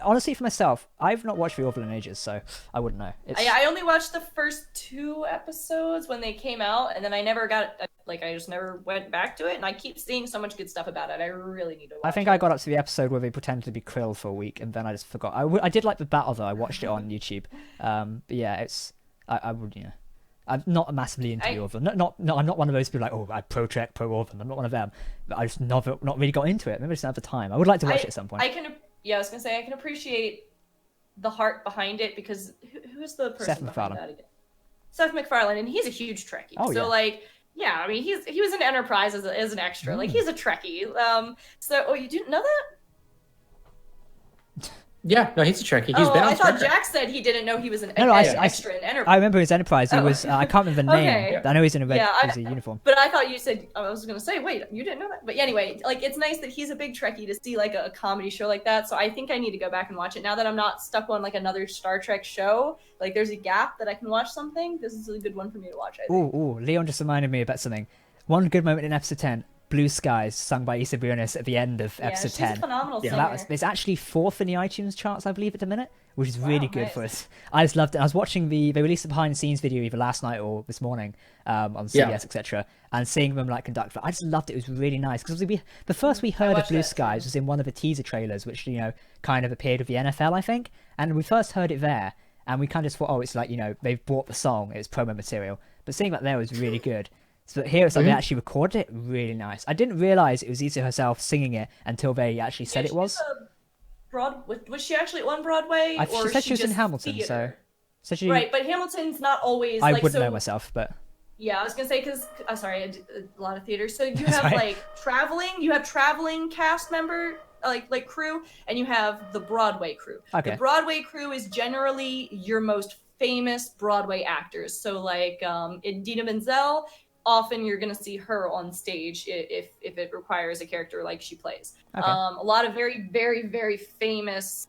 Honestly, for myself, I've not watched the Orville in ages, so I wouldn't know. I only watched the first 2 episodes when they came out, and then I never I just never went back to it, and I keep seeing so much good stuff about it. I really need to watch it. I think I got up to the episode where they pretended to be Krill for a week, and then I just forgot. I did like the battle, though. I watched it on YouTube. But yeah, I would, I'm not massively into the Orville. No, I'm not one of those people like, oh, I pro Trek, pro Orville. I'm not one of them. But I just not really got into it. Maybe I just don't have the time. I would like to watch it at some point. I was gonna say I can appreciate the heart behind it, because who is the person behind that again? Seth MacFarlane, and he's a huge Trekkie. Oh, so yeah. I mean, he was in Enterprise as an extra. Like, he's a Trekkie. You didn't know that? Yeah, no, he's a Trekkie. He's been on I thought Trek. Jack said he didn't know he was an extra in Enterprise. I remember his Enterprise. It was I can't remember the name. Okay. I know he's in a red uniform. But I thought you said, I was going to say, wait, you didn't know that? But anyway, like, it's nice that he's a big Trekkie to see like a comedy show like that. So I think I need to go back and watch it now that I'm not stuck on like another Star Trek show. Like, there's a gap that I can watch something. This is a good one for me to watch, I think. Ooh, Leon just reminded me about something. One good moment in episode 10. Blue Skies, sung by Issa Briones at the end of episode 10. She's a phenomenal singer. It's actually 4th in the iTunes charts, I believe, at the minute, which is really good for us. I just loved it. I was watching they released the behind the scenes video either last night or this morning on CBS, etc., and seeing them like conduct. I just loved it. It was really nice because the first we heard of Blue Skies was in one of the teaser trailers, which kind of appeared with the NFL, I think, and we first heard it there, and we kind of just thought, oh, it's like they've bought the song, it's promo material, but seeing that there was really good. So here it's like they actually recorded it really nice. I didn't realise it was Issa herself singing it until they actually said it was. Was she actually on Broadway? She said she was in Hamilton, so right, but Hamilton's not always. I wouldn't know myself, but yeah, I was gonna say because I did a lot of theater. So you have like traveling cast member like crew, and you have the Broadway crew. Okay. The Broadway crew is generally your most famous Broadway actors. So like Idina Menzel. Often you're going to see her on stage if it requires a character like she plays. Okay. A lot of very, very, very famous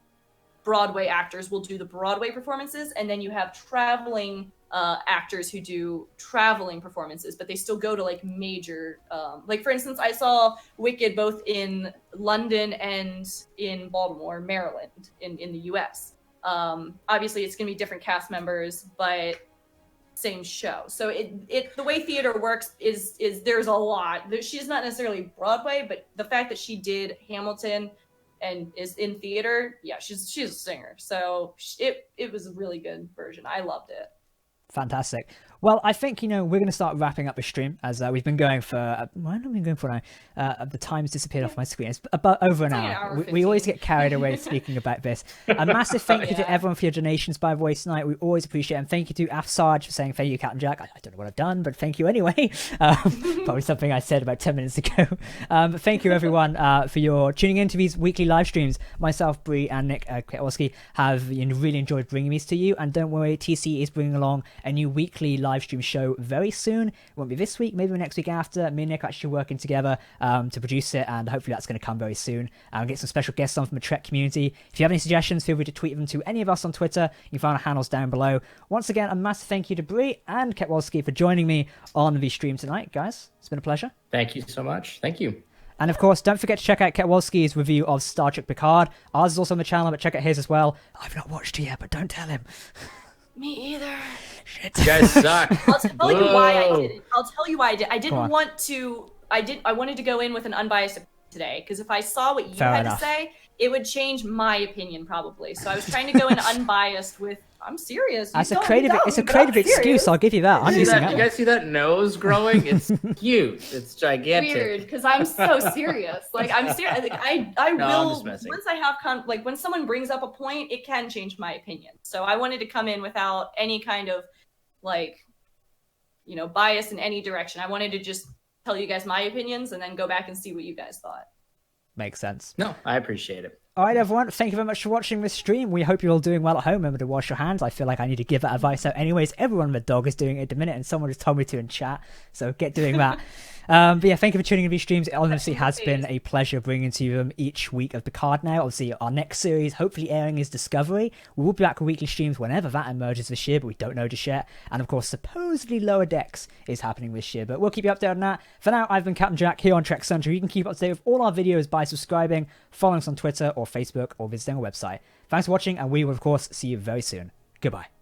Broadway actors will do the Broadway performances, and then you have traveling actors who do traveling performances, but they still go to like major, like for instance, I saw Wicked both in London and in Baltimore, Maryland, in the US. Obviously it's going to be different cast members, but same show. So the way theater works is there's a lot. She's not necessarily Broadway, but the fact that she did Hamilton and is in theater, yeah, she's a singer. So it was a really good version. I loved it. Fantastic. Well, I think, we're going to start wrapping up the stream as we've been going for, how long have we been going for now? The time's disappeared off my screen. It's about over an hour. We always get carried away speaking about this. A massive thank you to everyone for your donations, by the way, tonight. We always appreciate it. And thank you to Afsarge for saying thank you, Captain Jack. I don't know what I've done, but thank you anyway. Probably something I said about 10 minutes ago. But thank you, everyone, for your tuning in to these weekly live streams. Myself, Brie, and Nick Ketwolski have really enjoyed bringing these to you. And don't worry, TC is bringing along a new weekly live stream show very soon. It won't be this week, maybe next week after. Me and Nick are actually working together to produce it, and hopefully that's going to come very soon. Get some special guests on from the Trek community. If you have any suggestions, feel free to tweet them to any of us on Twitter. You can find our handles down below. Once again, a massive thank you to Brie and Ketwolski for joining me on the stream tonight, guys. It's been a pleasure. Thank you so much. Thank you. And of course, don't forget to check out Ketwolski's review of Star Trek Picard. Ours is also on the channel, but check out his as well. I've not watched it yet, but don't tell him. Me either. Shit. You guys suck. I'll tell you why I did it. I didn't want to. I wanted to go in with an unbiased opinion today, because if I saw what you had to say, it would change my opinion probably. So I was trying to go in unbiased with. I'm serious. It's a creative excuse. I'll give you that. I'm using that. You guys see that nose growing? It's huge. It's gigantic. Weird, because I'm so serious. Like I'm serious. Like, I will. Once I have when someone brings up a point, it can change my opinion. So I wanted to come in without any kind of bias in any direction. I wanted to just tell you guys my opinions and then go back and see what you guys thought. Makes sense. No, I appreciate it. All right, everyone. Thank you very much for watching this stream. We hope you're all doing well at home. Remember to wash your hands. I feel like I need to give that advice out anyways. Everyone with a dog is doing it at the minute, and someone just told me to in chat. So get doing that. But yeah, thank you for tuning in to these streams. It honestly has been a pleasure bringing to you them each week of Picard now. Obviously, our next series, hopefully airing, is Discovery. We will be back with weekly streams whenever that emerges this year, but we don't know just yet. And of course, supposedly Lower Decks is happening this year, but we'll keep you updated on that. For now, I've been Captain Jack here on Trek Central. You can keep up to date with all our videos by subscribing, following us on Twitter or Facebook, or visiting our website. Thanks for watching, and we will, of course, see you very soon. Goodbye.